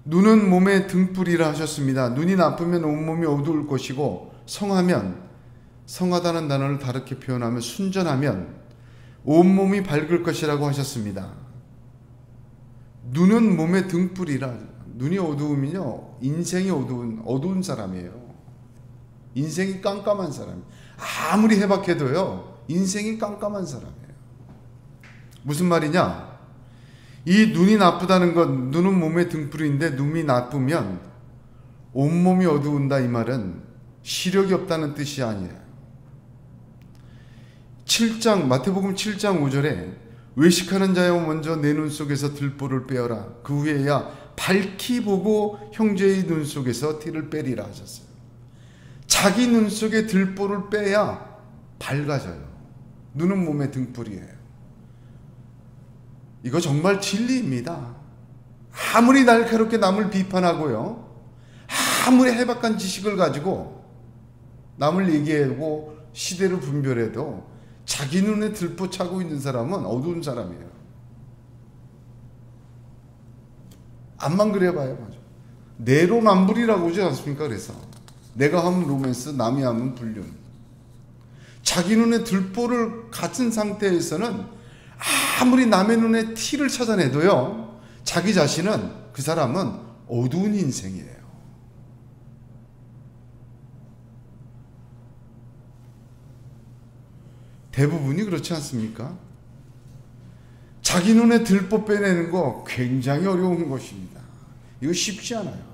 눈은 몸의 등불이라 하셨습니다. 눈이 나쁘면 온몸이 어두울 것이고, 성하다는 단어를 다르게 표현하면 순전하면 온몸이 밝을 것이라고 하셨습니다. 눈은 몸의 등불이라. 눈이 어두우면요, 인생이 어두운 사람이에요. 인생이 깜깜한 사람. 아무리 해박해도요, 인생이 깜깜한 사람이에요. 무슨 말이냐? 이 눈이 나쁘다는 건, 눈은 몸의 등불인데 눈이 나쁘면 온몸이 어두운다, 이 말은 시력이 없다는 뜻이 아니에요. 마태복음 7장 5절에 외식하는 자여 먼저 내 눈 속에서 들보를 빼어라. 그 후에야 밝히 보고 형제의 눈 속에서 티를 빼리라 하셨어요. 자기 눈 속에 들보를 빼야 밝아져요. 눈은 몸의 등불이에요. 이거 정말 진리입니다. 아무리 날카롭게 남을 비판하고요, 아무리 해박한 지식을 가지고 남을 얘기하고 시대를 분별해도 자기 눈에 들보 차고 있는 사람은 어두운 사람이에요. 암만 그래봐요. 맞아. 내로남불이라고 하지 않습니까? 그래서 내가 하면 로맨스, 남이 하면 불륜. 자기 눈에 들보를 갖춘 상태에서는 아무리 남의 눈에 티를 찾아내도요, 자기 자신은, 그 사람은 어두운 인생이에요. 대부분이 그렇지 않습니까? 자기 눈에 들보 빼내는 거 굉장히 어려운 것입니다. 이거 쉽지 않아요.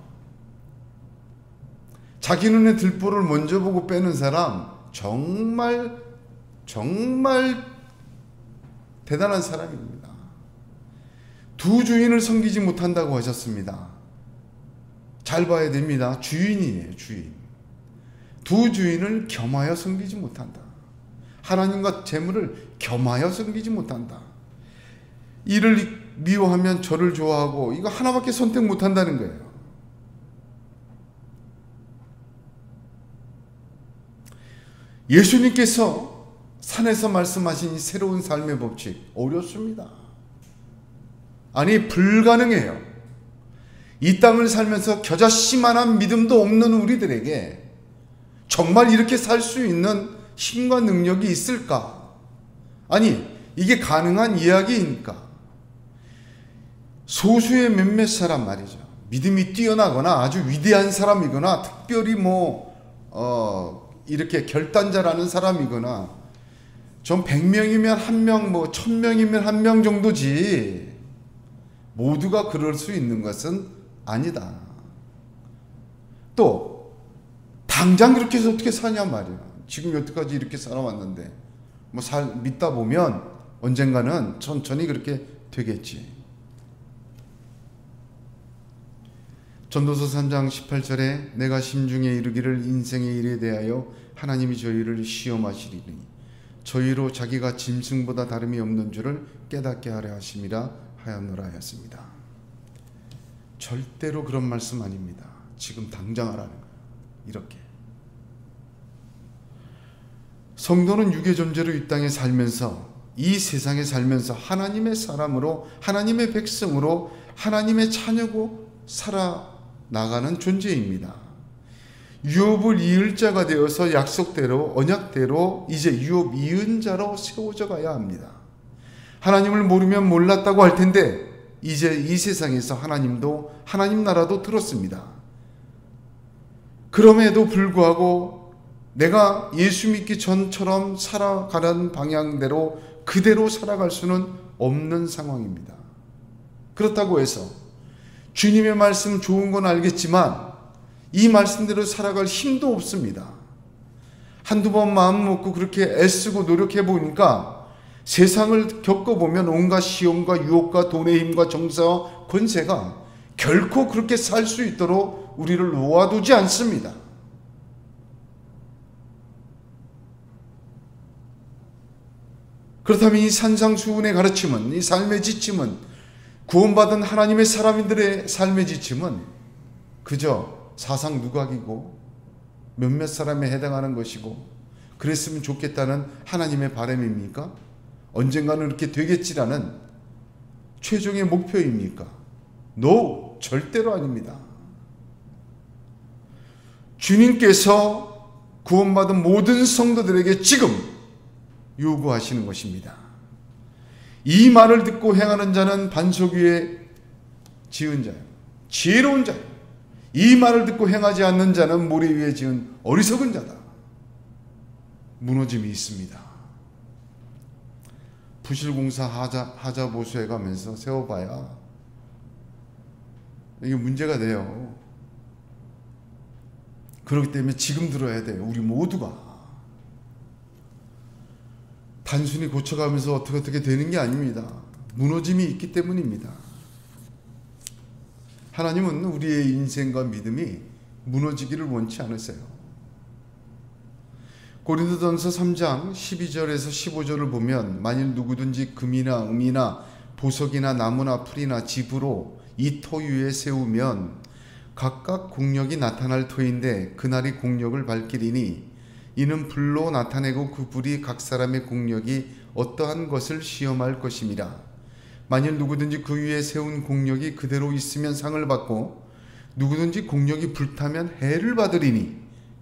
자기 눈에 들보를 먼저 보고 빼는 사람 정말 대단한 사람입니다. 두 주인을 섬기지 못한다고 하셨습니다. 잘 봐야 됩니다. 주인이에요, 주인. 두 주인을 겸하여 섬기지 못한다. 하나님과 재물을 겸하여 섬기지 못한다. 이를 미워하면 저를 좋아하고, 이거 하나밖에 선택 못한다는 거예요. 예수님께서 산에서 말씀하신 이 새로운 삶의 법칙, 어렵습니다. 아니, 불가능해요. 이 땅을 살면서 겨자씨만한 믿음도 없는 우리들에게 정말 이렇게 살 수 있는 힘과 능력이 있을까? 아니, 이게 가능한 이야기입니까? 소수의 몇몇 사람 말이죠. 믿음이 뛰어나거나 아주 위대한 사람이거나 특별히 이렇게 결단자라는 사람이거나, 전 100명이면 1명, 1000명이면 1명 정도지 모두가 그럴 수 있는 것은 아니다. 또 당장 그렇게 해서 어떻게 사냐 말이야. 지금 여태까지 이렇게 살아왔는데 믿다 보면 언젠가는 천천히 그렇게 되겠지. 전도서 3장 18절에 내가 심중에 이르기를 인생의 일에 대하여 하나님이 저희를 시험하시리니 저희로 자기가 짐승보다 다름이 없는 줄을 깨닫게 하려 하심이라 하였노라 하였습니다. 절대로 그런 말씀 아닙니다. 지금 당장 하라는 거예요. 이렇게 성도는 육의 존재로 이 땅에 살면서, 이 세상에 살면서 하나님의 사람으로, 하나님의 백성으로, 하나님의 자녀고 살아나가는 존재입니다. 유업을 이을 자가 되어서 약속대로, 언약대로 이제 유업 이은 자로 세워져 가야 합니다. 하나님을 모르면 몰랐다고 할 텐데 이제 이 세상에서 하나님 나라도 들었습니다. 그럼에도 불구하고 내가 예수 믿기 전처럼 살아가는 방향대로 그대로 살아갈 수는 없는 상황입니다. 그렇다고 해서 주님의 말씀 좋은 건 알겠지만 이 말씀대로 살아갈 힘도 없습니다. 한두 번 마음 먹고 그렇게 애쓰고 노력해 보니까 세상을 겪어보면 온갖 시험과 유혹과 돈의 힘과 정사와 권세가 결코 그렇게 살 수 있도록 우리를 놓아두지 않습니다. 그렇다면 이 산상수훈의 가르침은, 이 삶의 지침은, 구원받은 하나님의 사람들의 삶의 지침은 그저 사상누각이고 몇몇 사람에 해당하는 것이고 그랬으면 좋겠다는 하나님의 바람입니까? 언젠가는 이렇게 되겠지라는 최종의 목표입니까? No, 절대로 아닙니다. 주님께서 구원받은 모든 성도들에게 지금 요구하시는 것입니다. 이 말을 듣고 행하는 자는 반석 위에 지은 자요, 지혜로운 자요. 이 말을 듣고 행하지 않는 자는 모래 위에 지은 어리석은 자다. 무너짐이 있습니다. 부실공사 하자 보수해 가면서 세워봐야 이게 문제가 돼요. 그렇기 때문에 지금 들어야 돼요. 우리 모두가. 단순히 고쳐가면서 어떻게 되는 게 아닙니다. 무너짐이 있기 때문입니다. 하나님은 우리의 인생과 믿음이 무너지기를 원치 않으세요. 고린도전서 3장 12절에서 15절을 보면 만일 누구든지 금이나 은이나 보석이나 나무나 풀이나 집으로 이 터 위에 세우면 각각 공력이 나타날 터인데 그날이 공력을 밝히리니 이는 불로 나타내고 그 불이 각 사람의 공력이 어떠한 것을 시험할 것임이라. 만일 누구든지 그 위에 세운 공력이 그대로 있으면 상을 받고 누구든지 공력이 불타면 해를 받으리니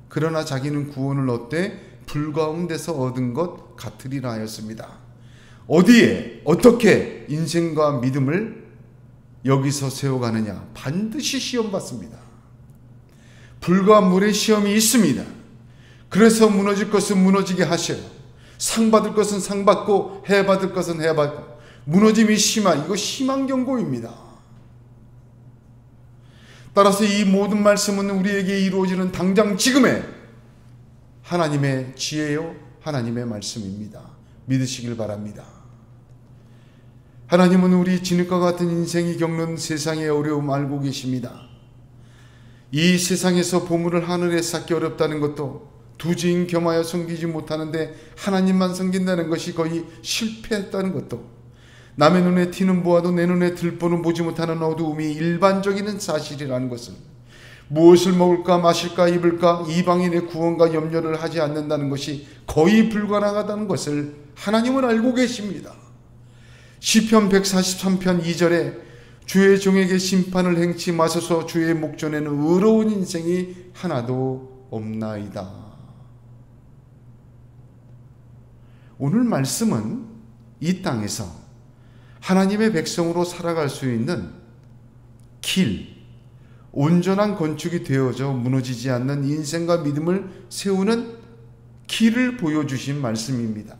그러나 자기는 구원을 얻되 불 가운데서 얻은 것 같으리라 하였습니다. 어디에 어떻게 인생과 믿음을 여기서 세워가느냐? 반드시 시험받습니다. 불과 물의 시험이 있습니다. 그래서 무너질 것은 무너지게 하셔요. 상 받을 것은 상 받고 해 받을 것은 해 받고. 무너짐이 심한, 이거 심한 경고입니다. 따라서 이 모든 말씀은 우리에게 이루어지는 당장 지금의 하나님의 지혜요, 하나님의 말씀입니다. 믿으시길 바랍니다. 하나님은 우리 진흙과 같은 인생이 겪는 세상의 어려움 알고 계십니다. 이 세상에서 보물을 하늘에 쌓기 어렵다는 것도 두 주인 겸하여 섬기지 못하는데 하나님만 섬긴다는 것이 거의 실패했다는 것도 남의 눈에 티는 보아도 내 눈에 들보는 보지 못하는 어두움이 일반적인 사실이라는 것을, 무엇을 먹을까 마실까 입을까 이방인의 구원과 염려를 하지 않는다는 것이 거의 불가능하다는 것을 하나님은 알고 계십니다. 시편 143편 2절에 주의 종에게 심판을 행치 마소서 주의 목전에는 의로운 인생이 하나도 없나이다. 오늘 말씀은 이 땅에서 하나님의 백성으로 살아갈 수 있는 길, 온전한 건축이 되어져 무너지지 않는 인생과 믿음을 세우는 길을 보여주신 말씀입니다.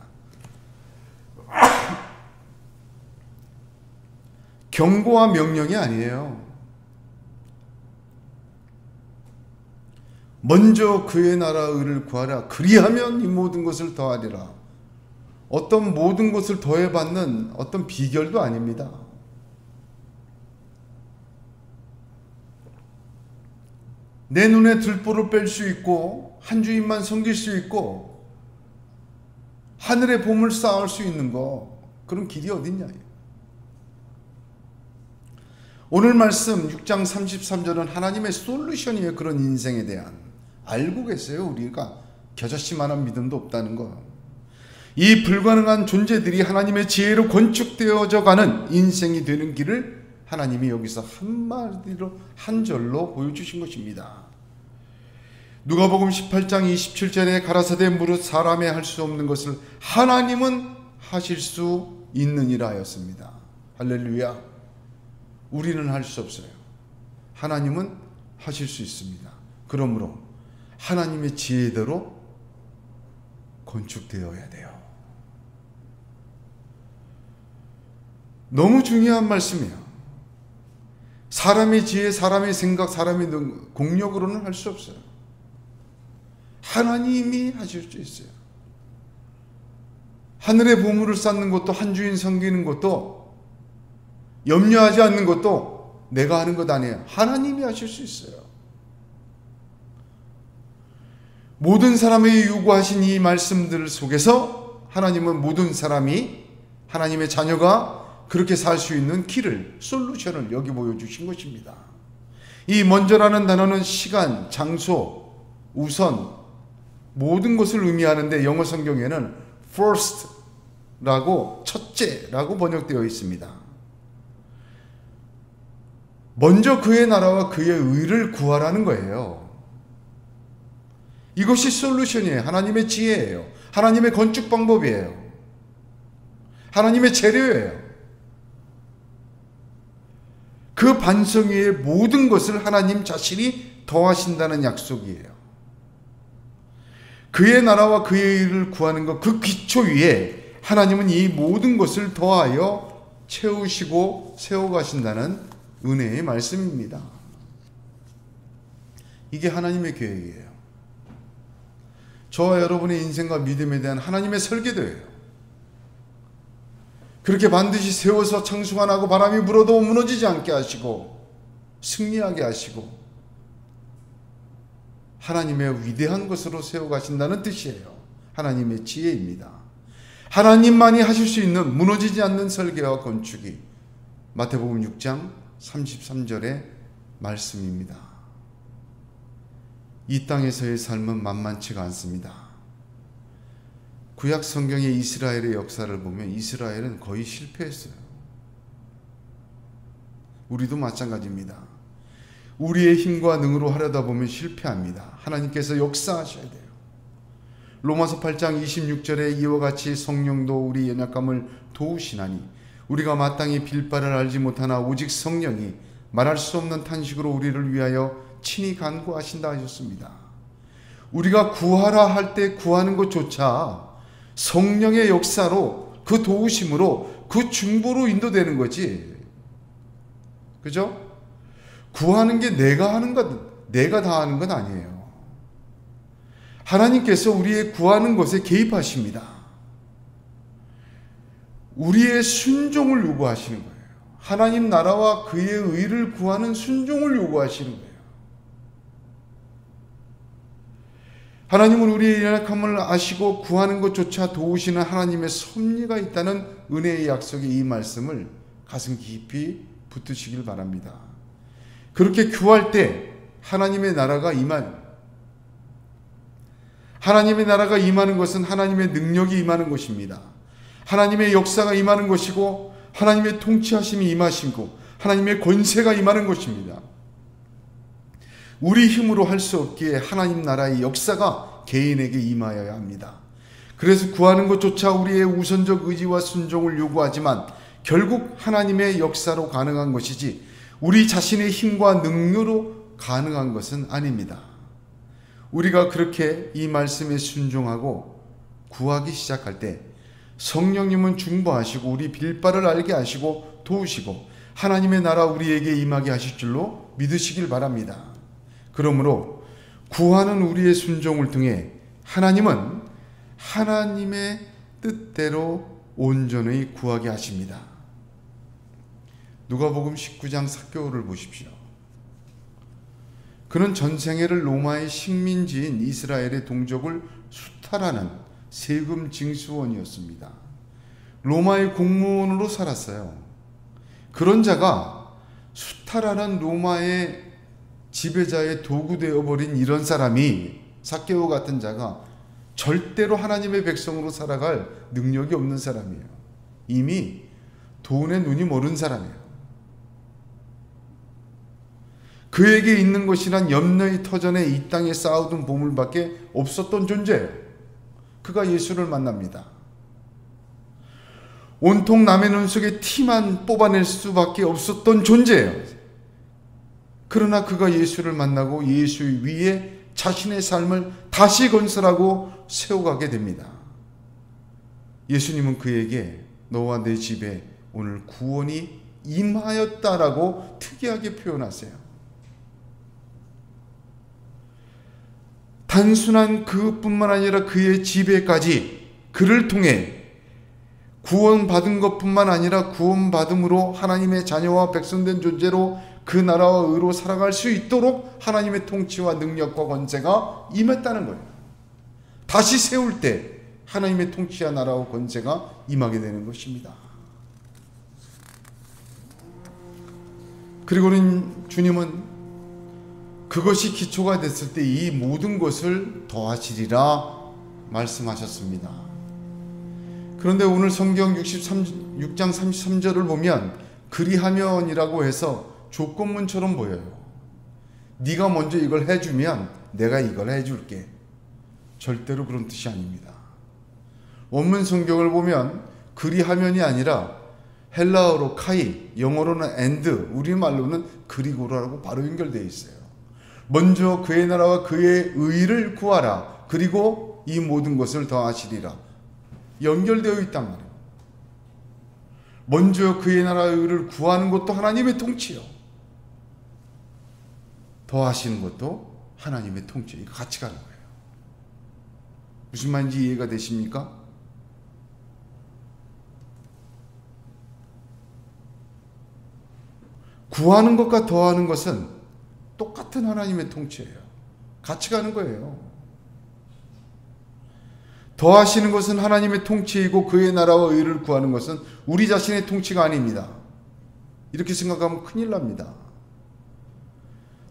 경고와 명령이 아니에요. 먼저 그의 나라 의를 구하라. 그리하면 이 모든 것을 더하리라. 어떤 모든 것을 더해받는 어떤 비결도 아닙니다. 내 눈에 들보를 뺄 수 있고 한 주인만 섬길 수 있고 하늘의 보물 쌓을 수 있는 거, 그런 길이 어딨냐. 오늘 말씀 6장 33절은 하나님의 솔루션이에요. 그런 인생에 대한. 알고 계세요. 우리가 겨자씨만한 믿음도 없다는 거. 이 불가능한 존재들이 하나님의 지혜로 건축되어져 가는 인생이 되는 길을 하나님이 여기서 한마디로 한 절로 보여주신 것입니다. 누가복음 18장 27절에 가라사대 무릇 사람이 할 수 없는 것을 하나님은 하실 수 있느니라 하였습니다. 할렐루야. 우리는 할 수 없어요. 하나님은 하실 수 있습니다. 그러므로 하나님의 지혜대로 건축되어야 돼요. 너무 중요한 말씀이에요. 사람의 지혜, 사람의 생각, 사람의 공력으로는 할 수 없어요. 하나님이 하실 수 있어요. 하늘의 보물을 쌓는 것도, 한 주인 섬기는 것도, 염려하지 않는 것도 내가 하는 것 아니에요. 하나님이 하실 수 있어요. 모든 사람에게 요구하신 이 말씀들 속에서 하나님은 모든 사람이, 하나님의 자녀가 그렇게 살 수 있는 길을, 솔루션을 여기 보여주신 것입니다. 이 먼저라는 단어는 시간, 장소, 우선 모든 것을 의미하는데 영어 성경에는 first라고, 첫째라고 번역되어 있습니다. 먼저 그의 나라와 그의 의를 구하라는 거예요. 이것이 솔루션이에요. 하나님의 지혜예요. 하나님의 건축 방법이에요. 하나님의 재료예요. 그 반석 위에 모든 것을 하나님 자신이 더하신다는 약속이에요. 그의 나라와 그의 일을 구하는 것, 그 기초 위에 하나님은 이 모든 것을 더하여 채우시고 세워가신다는 은혜의 말씀입니다. 이게 하나님의 계획이에요. 저와 여러분의 인생과 믿음에 대한 하나님의 설계도예요. 그렇게 반드시 세워서 창수가 나고 바람이 불어도 무너지지 않게 하시고 승리하게 하시고 하나님의 위대한 것으로 세워가신다는 뜻이에요. 하나님의 지혜입니다. 하나님만이 하실 수 있는 무너지지 않는 설계와 건축이 마태복음 6장 33절의 말씀입니다. 이 땅에서의 삶은 만만치가 않습니다. 구약 성경의 이스라엘의 역사를 보면 이스라엘은 거의 실패했어요. 우리도 마찬가지입니다. 우리의 힘과 능으로 하려다 보면 실패합니다. 하나님께서 역사하셔야 돼요. 로마서 8장 26절에 이와 같이 성령도 우리 연약함을 도우시나니 우리가 마땅히 빌 바를 알지 못하나 오직 성령이 말할 수 없는 탄식으로 우리를 위하여 친히 간구하신다 하셨습니다. 우리가 구하라 할 때 구하는 것조차 성령의 역사로 그 도우심으로 그 중보로 인도되는 거지. 그죠? 구하는 게 내가 하는 것, 내가 다 하는 건 아니에요. 하나님께서 우리의 구하는 것에 개입하십니다. 우리의 순종을 요구하시는 거예요. 하나님 나라와 그의 의를 구하는 순종을 요구하시는 거예요. 하나님은 우리의 연약함을 아시고 구하는 것조차 도우시는 하나님의 섭리가 있다는 은혜의 약속의 이 말씀을 가슴 깊이 붙드시길 바랍니다. 그렇게 구할 때 하나님의 나라가 하나님의 나라가 임하는 것은 하나님의 능력이 임하는 것입니다. 하나님의 역사가 임하는 것이고 하나님의 통치하심이 임하시고 하나님의 권세가 임하는 것입니다. 우리 힘으로 할 수 없기에 하나님 나라의 역사가 개인에게 임하여야 합니다. 그래서 구하는 것조차 우리의 우선적 의지와 순종을 요구하지만 결국 하나님의 역사로 가능한 것이지 우리 자신의 힘과 능력으로 가능한 것은 아닙니다. 우리가 그렇게 이 말씀에 순종하고 구하기 시작할 때 성령님은 중보하시고 우리 빌 바를 알게 하시고 도우시고 하나님의 나라 우리에게 임하게 하실 줄로 믿으시길 바랍니다. 그러므로 구하는 우리의 순종을 통해 하나님은 하나님의 뜻대로 온전히 구하게 하십니다. 누가복음 19장 삭개오를 보십시오. 그는 전생애를 로마의 식민지인 이스라엘의 동족을 수탈하는 세금 징수원이었습니다. 로마의 공무원으로 살았어요. 그런 자가 수탈하는 로마의 지배자의 도구 되어버린 이런 사람이 삭개오 같은 자가 절대로 하나님의 백성으로 살아갈 능력이 없는 사람이에요. 이미 돈에 눈이 멀은 사람이에요. 그에게 있는 것이란 염려의 터전에 이 땅에 쌓아둔 보물밖에 없었던 존재예요. 그가 예수를 만납니다. 온통 남의 눈 속에 티만 뽑아낼 수밖에 없었던 존재예요. 그러나 그가 예수를 만나고 예수 위에 자신의 삶을 다시 건설하고 세워가게 됩니다. 예수님은 그에게 너와 내 집에 오늘 구원이 임하였다라고 특이하게 표현하세요. 단순한 그뿐만 아니라 그의 집에까지 그를 통해 구원받은 것뿐만 아니라 구원받음으로 하나님의 자녀와 백성된 존재로 그 나라와 의로 살아갈 수 있도록 하나님의 통치와 능력과 권세가 임했다는 거예요. 다시 세울 때 하나님의 통치와 나라와 권세가 임하게 되는 것입니다. 그리고는 주님은 그것이 기초가 됐을 때 이 모든 것을 더하시리라 말씀하셨습니다. 그런데 오늘 성경 6장 33절을 보면 그리하면이라고 해서 조건문처럼 보여요. 네가 먼저 이걸 해주면 내가 이걸 해줄게. 절대로 그런 뜻이 아닙니다. 원문 성경을 보면 그리하면이 아니라 헬라어로 카이, 영어로는 and, 우리말로는 그리고라고 바로 연결되어 있어요. 먼저 그의 나라와 그의 의를 구하라. 그리고 이 모든 것을 더하시리라. 연결되어 있단 말이에요. 먼저 그의 나라의 의를 구하는 것도 하나님의 통치요. 더하시는 것도 하나님의 통치. 이거 같이 가는 거예요. 무슨 말인지 이해가 되십니까? 구하는 것과 더하는 것은 똑같은 하나님의 통치예요. 같이 가는 거예요. 더하시는 것은 하나님의 통치이고 그의 나라와 의를 구하는 것은 우리 자신의 통치가 아닙니다. 이렇게 생각하면 큰일 납니다.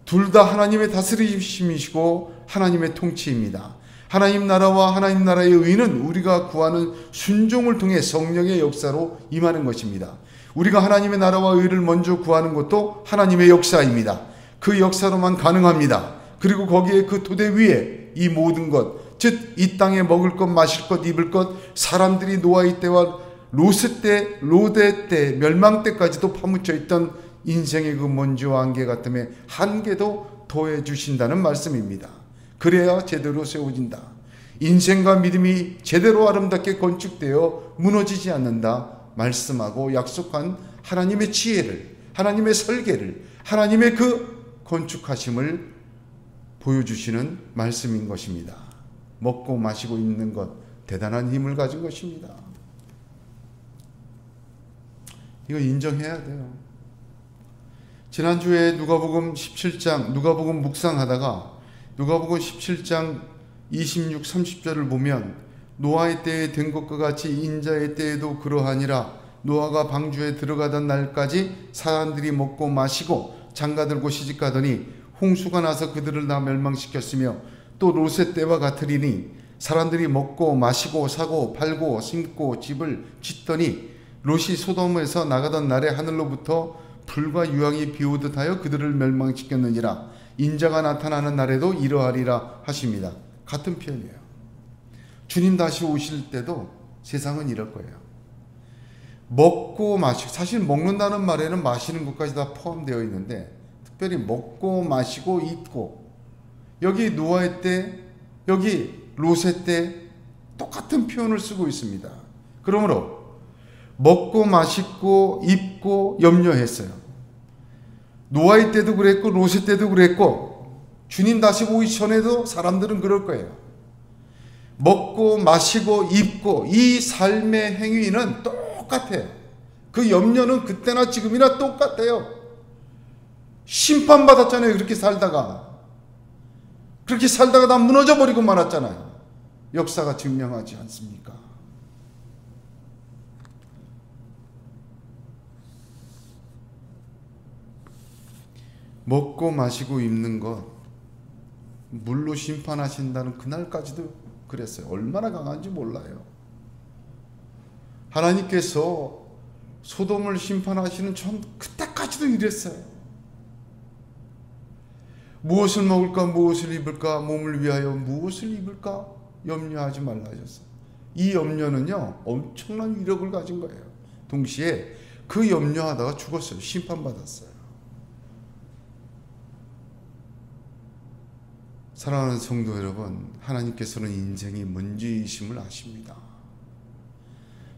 둘 다 하나님의 다스리심이시고 하나님의 통치입니다. 하나님 나라와 하나님 나라의 의는 우리가 구하는 순종을 통해 성령의 역사로 임하는 것입니다. 우리가 하나님의 나라와 의를 먼저 구하는 것도 하나님의 역사입니다. 그 역사로만 가능합니다. 그리고 거기에 그 토대 위에 이 모든 것, 즉 이 땅에 먹을 것, 마실 것, 입을 것, 사람들이 노아의 때와 롯의 때, 롯의 때, 멸망 때까지도 파묻혀 있던 인생의 그 먼지와 안개 같음에 한계도 더해 주신다는 말씀입니다. 그래야 제대로 세워진다. 인생과 믿음이 제대로 아름답게 건축되어 무너지지 않는다 말씀하고 약속한 하나님의 지혜를, 하나님의 설계를, 하나님의 그 건축하심을 보여주시는 말씀인 것입니다. 먹고 마시고 입는 것, 대단한 힘을 가진 것입니다. 이거 인정해야 돼요. 지난주에 누가복음 17장, 누가복음 묵상하다가 누가복음 17장 26, 30절을 보면 노아의 때에 된 것과 같이 인자의 때에도 그러하니라. 노아가 방주에 들어가던 날까지 사람들이 먹고 마시고 장가들고 시집가더니 홍수가 나서 그들을 다 멸망시켰으며 또 롯의 때와 같으리니 사람들이 먹고 마시고 사고 팔고 심고 집을 짓더니 롯이 소돔에서 나가던 날에 하늘로부터 불과 유황이 비오듯 하여 그들을 멸망시켰느니라. 인자가 나타나는 날에도 이러하리라 하십니다. 같은 표현이에요. 주님 다시 오실 때도 세상은 이럴 거예요. 먹고 마시고, 사실 먹는다는 말에는 마시는 것까지 다 포함되어 있는데 특별히 먹고 마시고 입고, 여기 노아의 때, 여기 롯의 때 똑같은 표현을 쓰고 있습니다. 그러므로 먹고 마시고 입고 염려했어요. 노아의 때도 그랬고 롯의 때도 그랬고 주님 다시 오기 전에도 사람들은 그럴 거예요. 먹고 마시고 입고 이 삶의 행위는 똑같아요. 그 염려는 그때나 지금이나 똑같아요. 심판받았잖아요. 그렇게 살다가 다 무너져 버리고 말았잖아요. 역사가 증명하지 않습니까? 먹고 마시고 입는 것, 물로 심판하신다는 그날까지도 그랬어요. 얼마나 강한지 몰라요. 하나님께서 소돔을 심판하시는 전 그때까지도 이랬어요. 무엇을 먹을까, 무엇을 입을까, 몸을 위하여 무엇을 입을까 염려하지 말라 하셨어요. 이 염려는요 엄청난 위력을 가진 거예요. 동시에 그 염려하다가 죽었어요. 심판받았어요. 사랑하는 성도 여러분, 하나님께서는 인생이 먼지이심을 아십니다.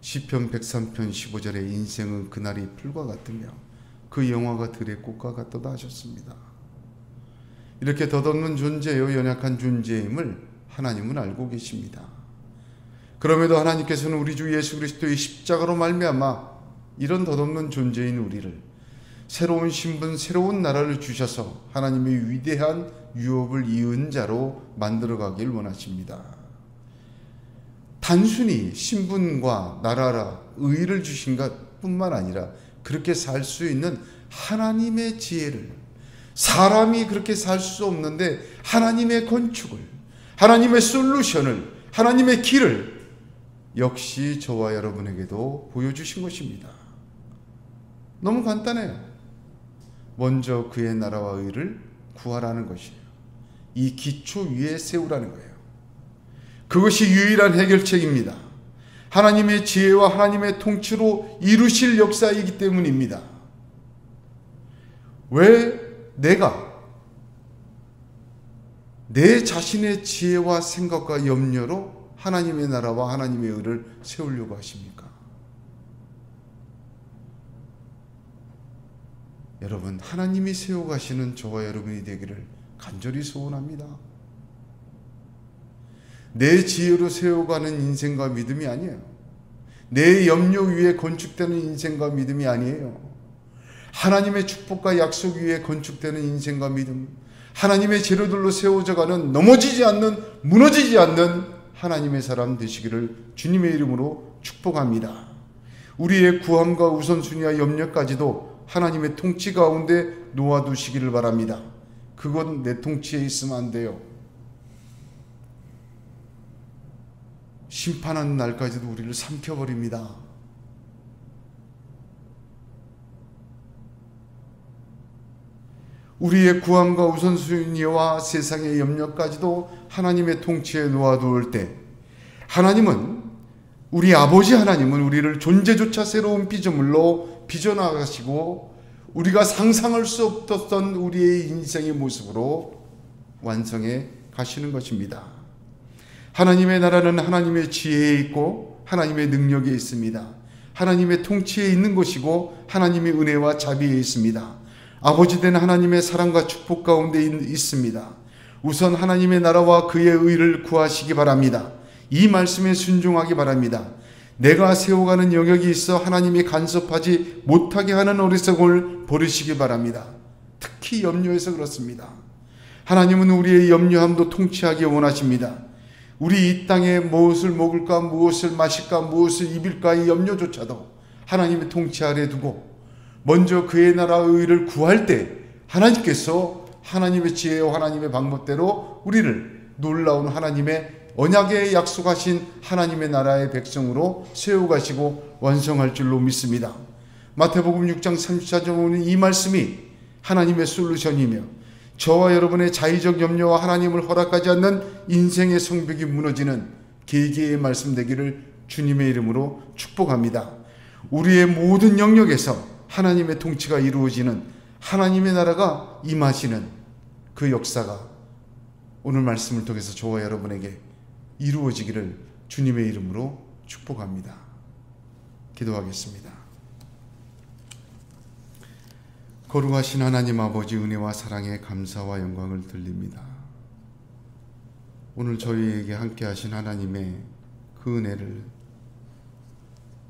시편 103편 15절에 인생은 그날이 풀과 같으며 그 영화가 들의 꽃과 같도다 하셨습니다. 이렇게 덧없는 존재요, 연약한 존재임을 하나님은 알고 계십니다. 그럼에도 하나님께서는 우리 주 예수 그리스도의 십자가로 말미암아 이런 덧없는 존재인 우리를 새로운 신분, 새로운 나라를 주셔서 하나님의 위대한 유업을 이은 자로 만들어가길 원하십니다. 단순히 신분과 나라라 의를 주신 것 뿐만 아니라 그렇게 살 수 있는 하나님의 지혜를, 사람이 그렇게 살 수 없는데 하나님의 건축을, 하나님의 솔루션을, 하나님의 길을 역시 저와 여러분에게도 보여주신 것입니다. 너무 간단해요. 먼저 그의 나라와 의를 구하라는 것이에요. 이 기초 위에 세우라는 거예요. 그것이 유일한 해결책입니다. 하나님의 지혜와 하나님의 통치로 이루실 역사이기 때문입니다. 왜 내가 내 자신의 지혜와 생각과 염려로 하나님의 나라와 하나님의 의를 세우려고 하십니까? 여러분, 하나님이 세워가시는 저와 여러분이 되기를 간절히 소원합니다. 내 지혜로 세워가는 인생과 믿음이 아니에요. 내 염려 위에 건축되는 인생과 믿음이 아니에요. 하나님의 축복과 약속 위에 건축되는 인생과 믿음, 하나님의 재료들로 세워져가는 넘어지지 않는, 무너지지 않는 하나님의 사람 되시기를 주님의 이름으로 축복합니다. 우리의 구함과 우선순위와 염려까지도 하나님의 통치 가운데 놓아두시기를 바랍니다. 그건 내 통치에 있으면 안 돼요. 심판하는 날까지도 우리를 삼켜버립니다. 우리의 구함과 우선순위와 세상의 염려까지도 하나님의 통치에 놓아두을 때, 하나님은, 우리 아버지 하나님은 우리를 존재조차 새로운 피조물로 빚어나가시고 우리가 상상할 수 없었던 우리의 인생의 모습으로 완성해 가시는 것입니다. 하나님의 나라는 하나님의 지혜에 있고 하나님의 능력에 있습니다. 하나님의 통치에 있는 것이고 하나님의 은혜와 자비에 있습니다. 아버지 된 하나님의 사랑과 축복 가운데 있습니다. 우선 하나님의 나라와 그의 의를 구하시기 바랍니다. 이 말씀에 순종하기 바랍니다. 내가 세워가는 영역이 있어 하나님이 간섭하지 못하게 하는 어리석음을 버리시기 바랍니다. 특히 염려해서 그렇습니다. 하나님은 우리의 염려함도 통치하기 원하십니다. 우리 이 땅에 무엇을 먹을까, 무엇을 마실까, 무엇을 입을까의 염려조차도 하나님의 통치 아래 두고 먼저 그의 나라의 의를 구할 때 하나님께서 하나님의 지혜와 하나님의 방법대로 우리를 놀라운 하나님의 언약에 약속하신 하나님의 나라의 백성으로 세워가시고 완성할 줄로 믿습니다. 마태복음 6장 34절에 오는 이 말씀이 하나님의 솔루션이며 저와 여러분의 자의적 염려와 하나님을 허락하지 않는 인생의 성벽이 무너지는 계기의 말씀 되기를 주님의 이름으로 축복합니다. 우리의 모든 영역에서 하나님의 통치가 이루어지는, 하나님의 나라가 임하시는 그 역사가 오늘 말씀을 통해서 저와 여러분에게 이루어지기를 주님의 이름으로 축복합니다. 기도하겠습니다. 거룩하신 하나님 아버지, 은혜와 사랑에 감사와 영광을 드립니다. 오늘 저희에게 함께 하신 하나님의 그 은혜를,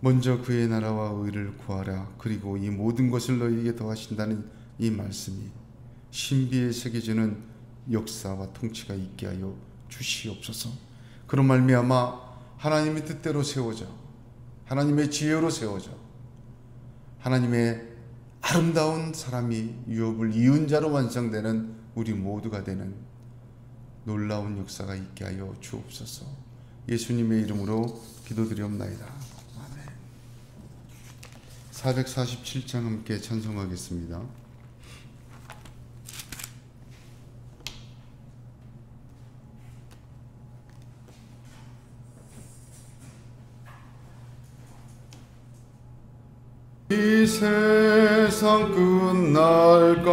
먼저 그의 나라와 의를 구하라, 그리고 이 모든 것을 너희에게 더하신다는 이 말씀이 신비에 새겨지는 역사와 통치가 있게 하여 주시옵소서. 그런 말미암아 하나님의 뜻대로 세워져, 하나님의 지혜로 세워져, 하나님의 아름다운 사람이 유업을 이은 자로 완성되는 우리 모두가 되는 놀라운 역사가 있게 하여 주옵소서. 예수님의 이름으로 기도드리옵나이다. 아멘. 447장 함께 찬송하겠습니다. 이 세상 끝날까지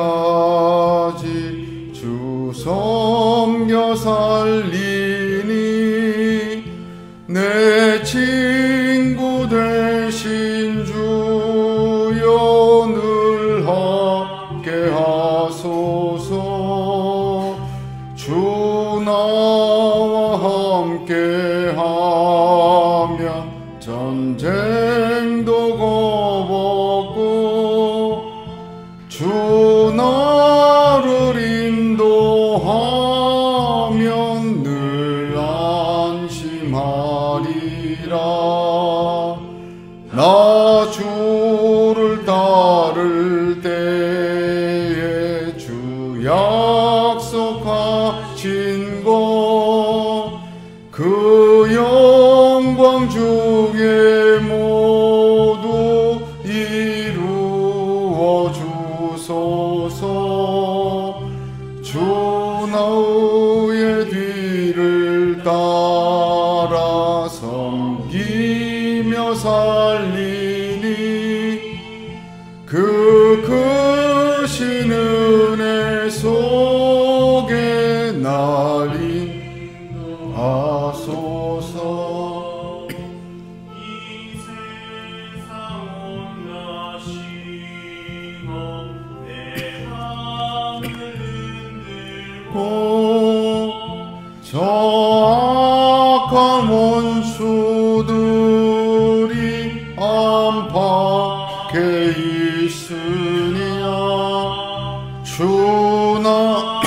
주 섬겨 살리니 내 친구 되신 주여 늘 함께 하소서. 주 나와 함께 하면 전쟁도 주 나를 인도하면 늘 안심하리라. 나 주를 따를 때에 주 약속하신 것, 그 영광 중에 모두 이루어 주소서. 그 크신 은혜 속에 날 인도하소서. 이 세상 온나시고 내 맘을 흔들고 저 악한 원수들이 안팎에 있으니야 주나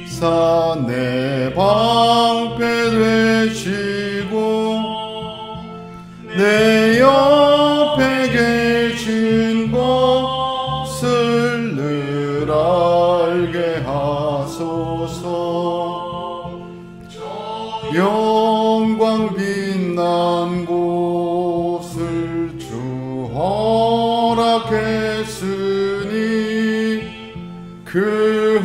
사 내 방패 되시고 내 옆에 계신 것을 늘 알게 하소서. 영광 빛난 곳을 주 허락했으니 그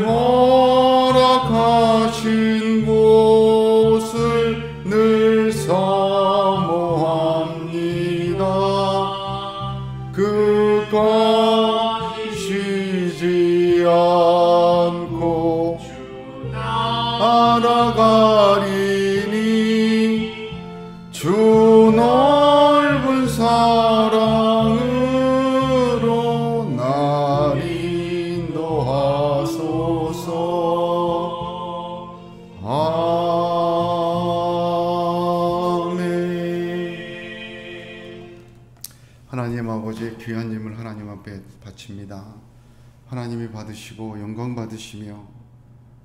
허락하신 곳을 늘 사모합니다. 끝까지 쉬지 않고 알아가리니 주 넓은 사랑으로 날 인도하소서. 아멘. 하나님 아버지의 귀한 예물 하나님 앞에 바칩니다. 하나님이 받으시고 영광 받으시며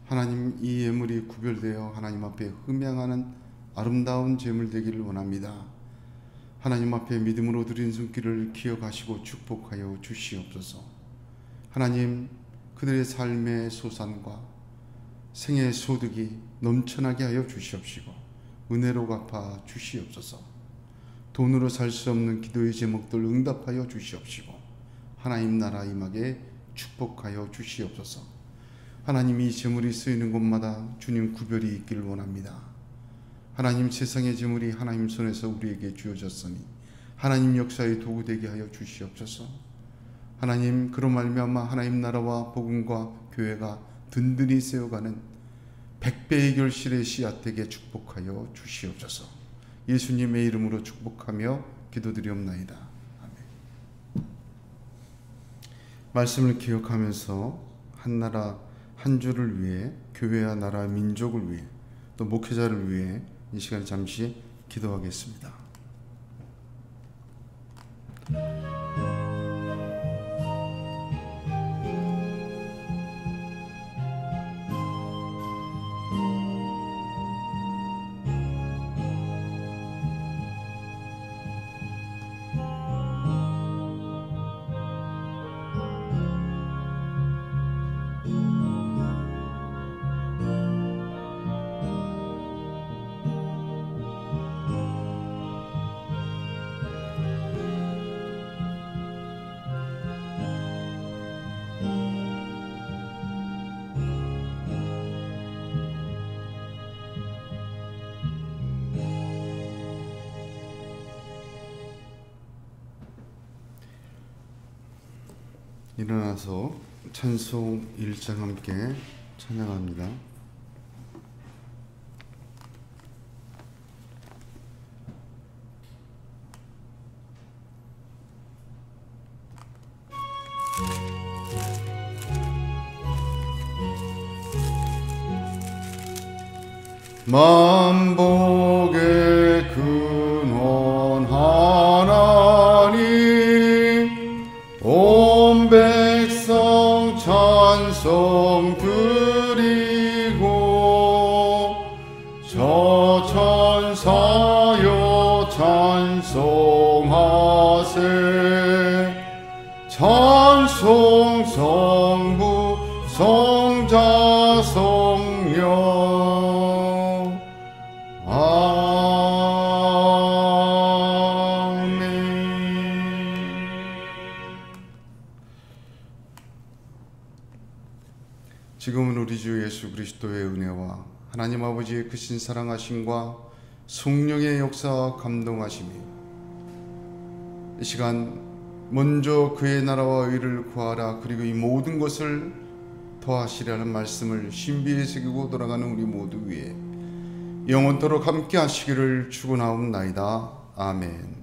하나님 이 예물이 구별되어 하나님 앞에 흠양하는 아름다운 제물 되기를 원합니다. 하나님 앞에 믿음으로 드린 손길을 기억하시고 축복하여 주시옵소서. 하나님 그들의 삶의 소산과 생의 소득이 넘쳐나게 하여 주시옵시고 은혜로 갚아 주시옵소서. 돈으로 살 수 없는 기도의 제목들 응답하여 주시옵시고 하나님 나라 임하게 축복하여 주시옵소서. 하나님 이 제물이 쓰이는 곳마다 주님 구별이 있기를 원합니다. 하나님 세상의 제물이 하나님 손에서 우리에게 주어졌으니 하나님 역사의 도구 되게 하여 주시옵소서. 하나님 그로 말미암아 하나님 나라와 복음과 교회가 든든히 세워가는 100배의 결실의 씨앗 되게 축복하여 주시옵소서. 예수님의 이름으로 축복하며 기도드리옵나이다. 아멘. 말씀을 기억하면서 한 나라 한 주를 위해 교회와 나라 민족을 위해 또 목회자를 위해 이 시간에 잠시 기도하겠습니다. 일어나서 찬송 1장 함께 찬양합니다. 만복의 근원 하나님 온 백성 찬송 드리고 저 천사여 찬송하세 찬송 성부 성자 성령 지금은 우리 주 예수 그리스도의 은혜와 하나님 아버지의 크신 사랑하심과 성령의 역사와 감동하심이 이 시간 먼저 그의 나라와 의를 구하라, 그리고 이 모든 것을 더하시라는 말씀을 신비에 새기고 돌아가는 우리 모두 위에 영원토록 함께 하시기를 축원하옵나이다. 아멘.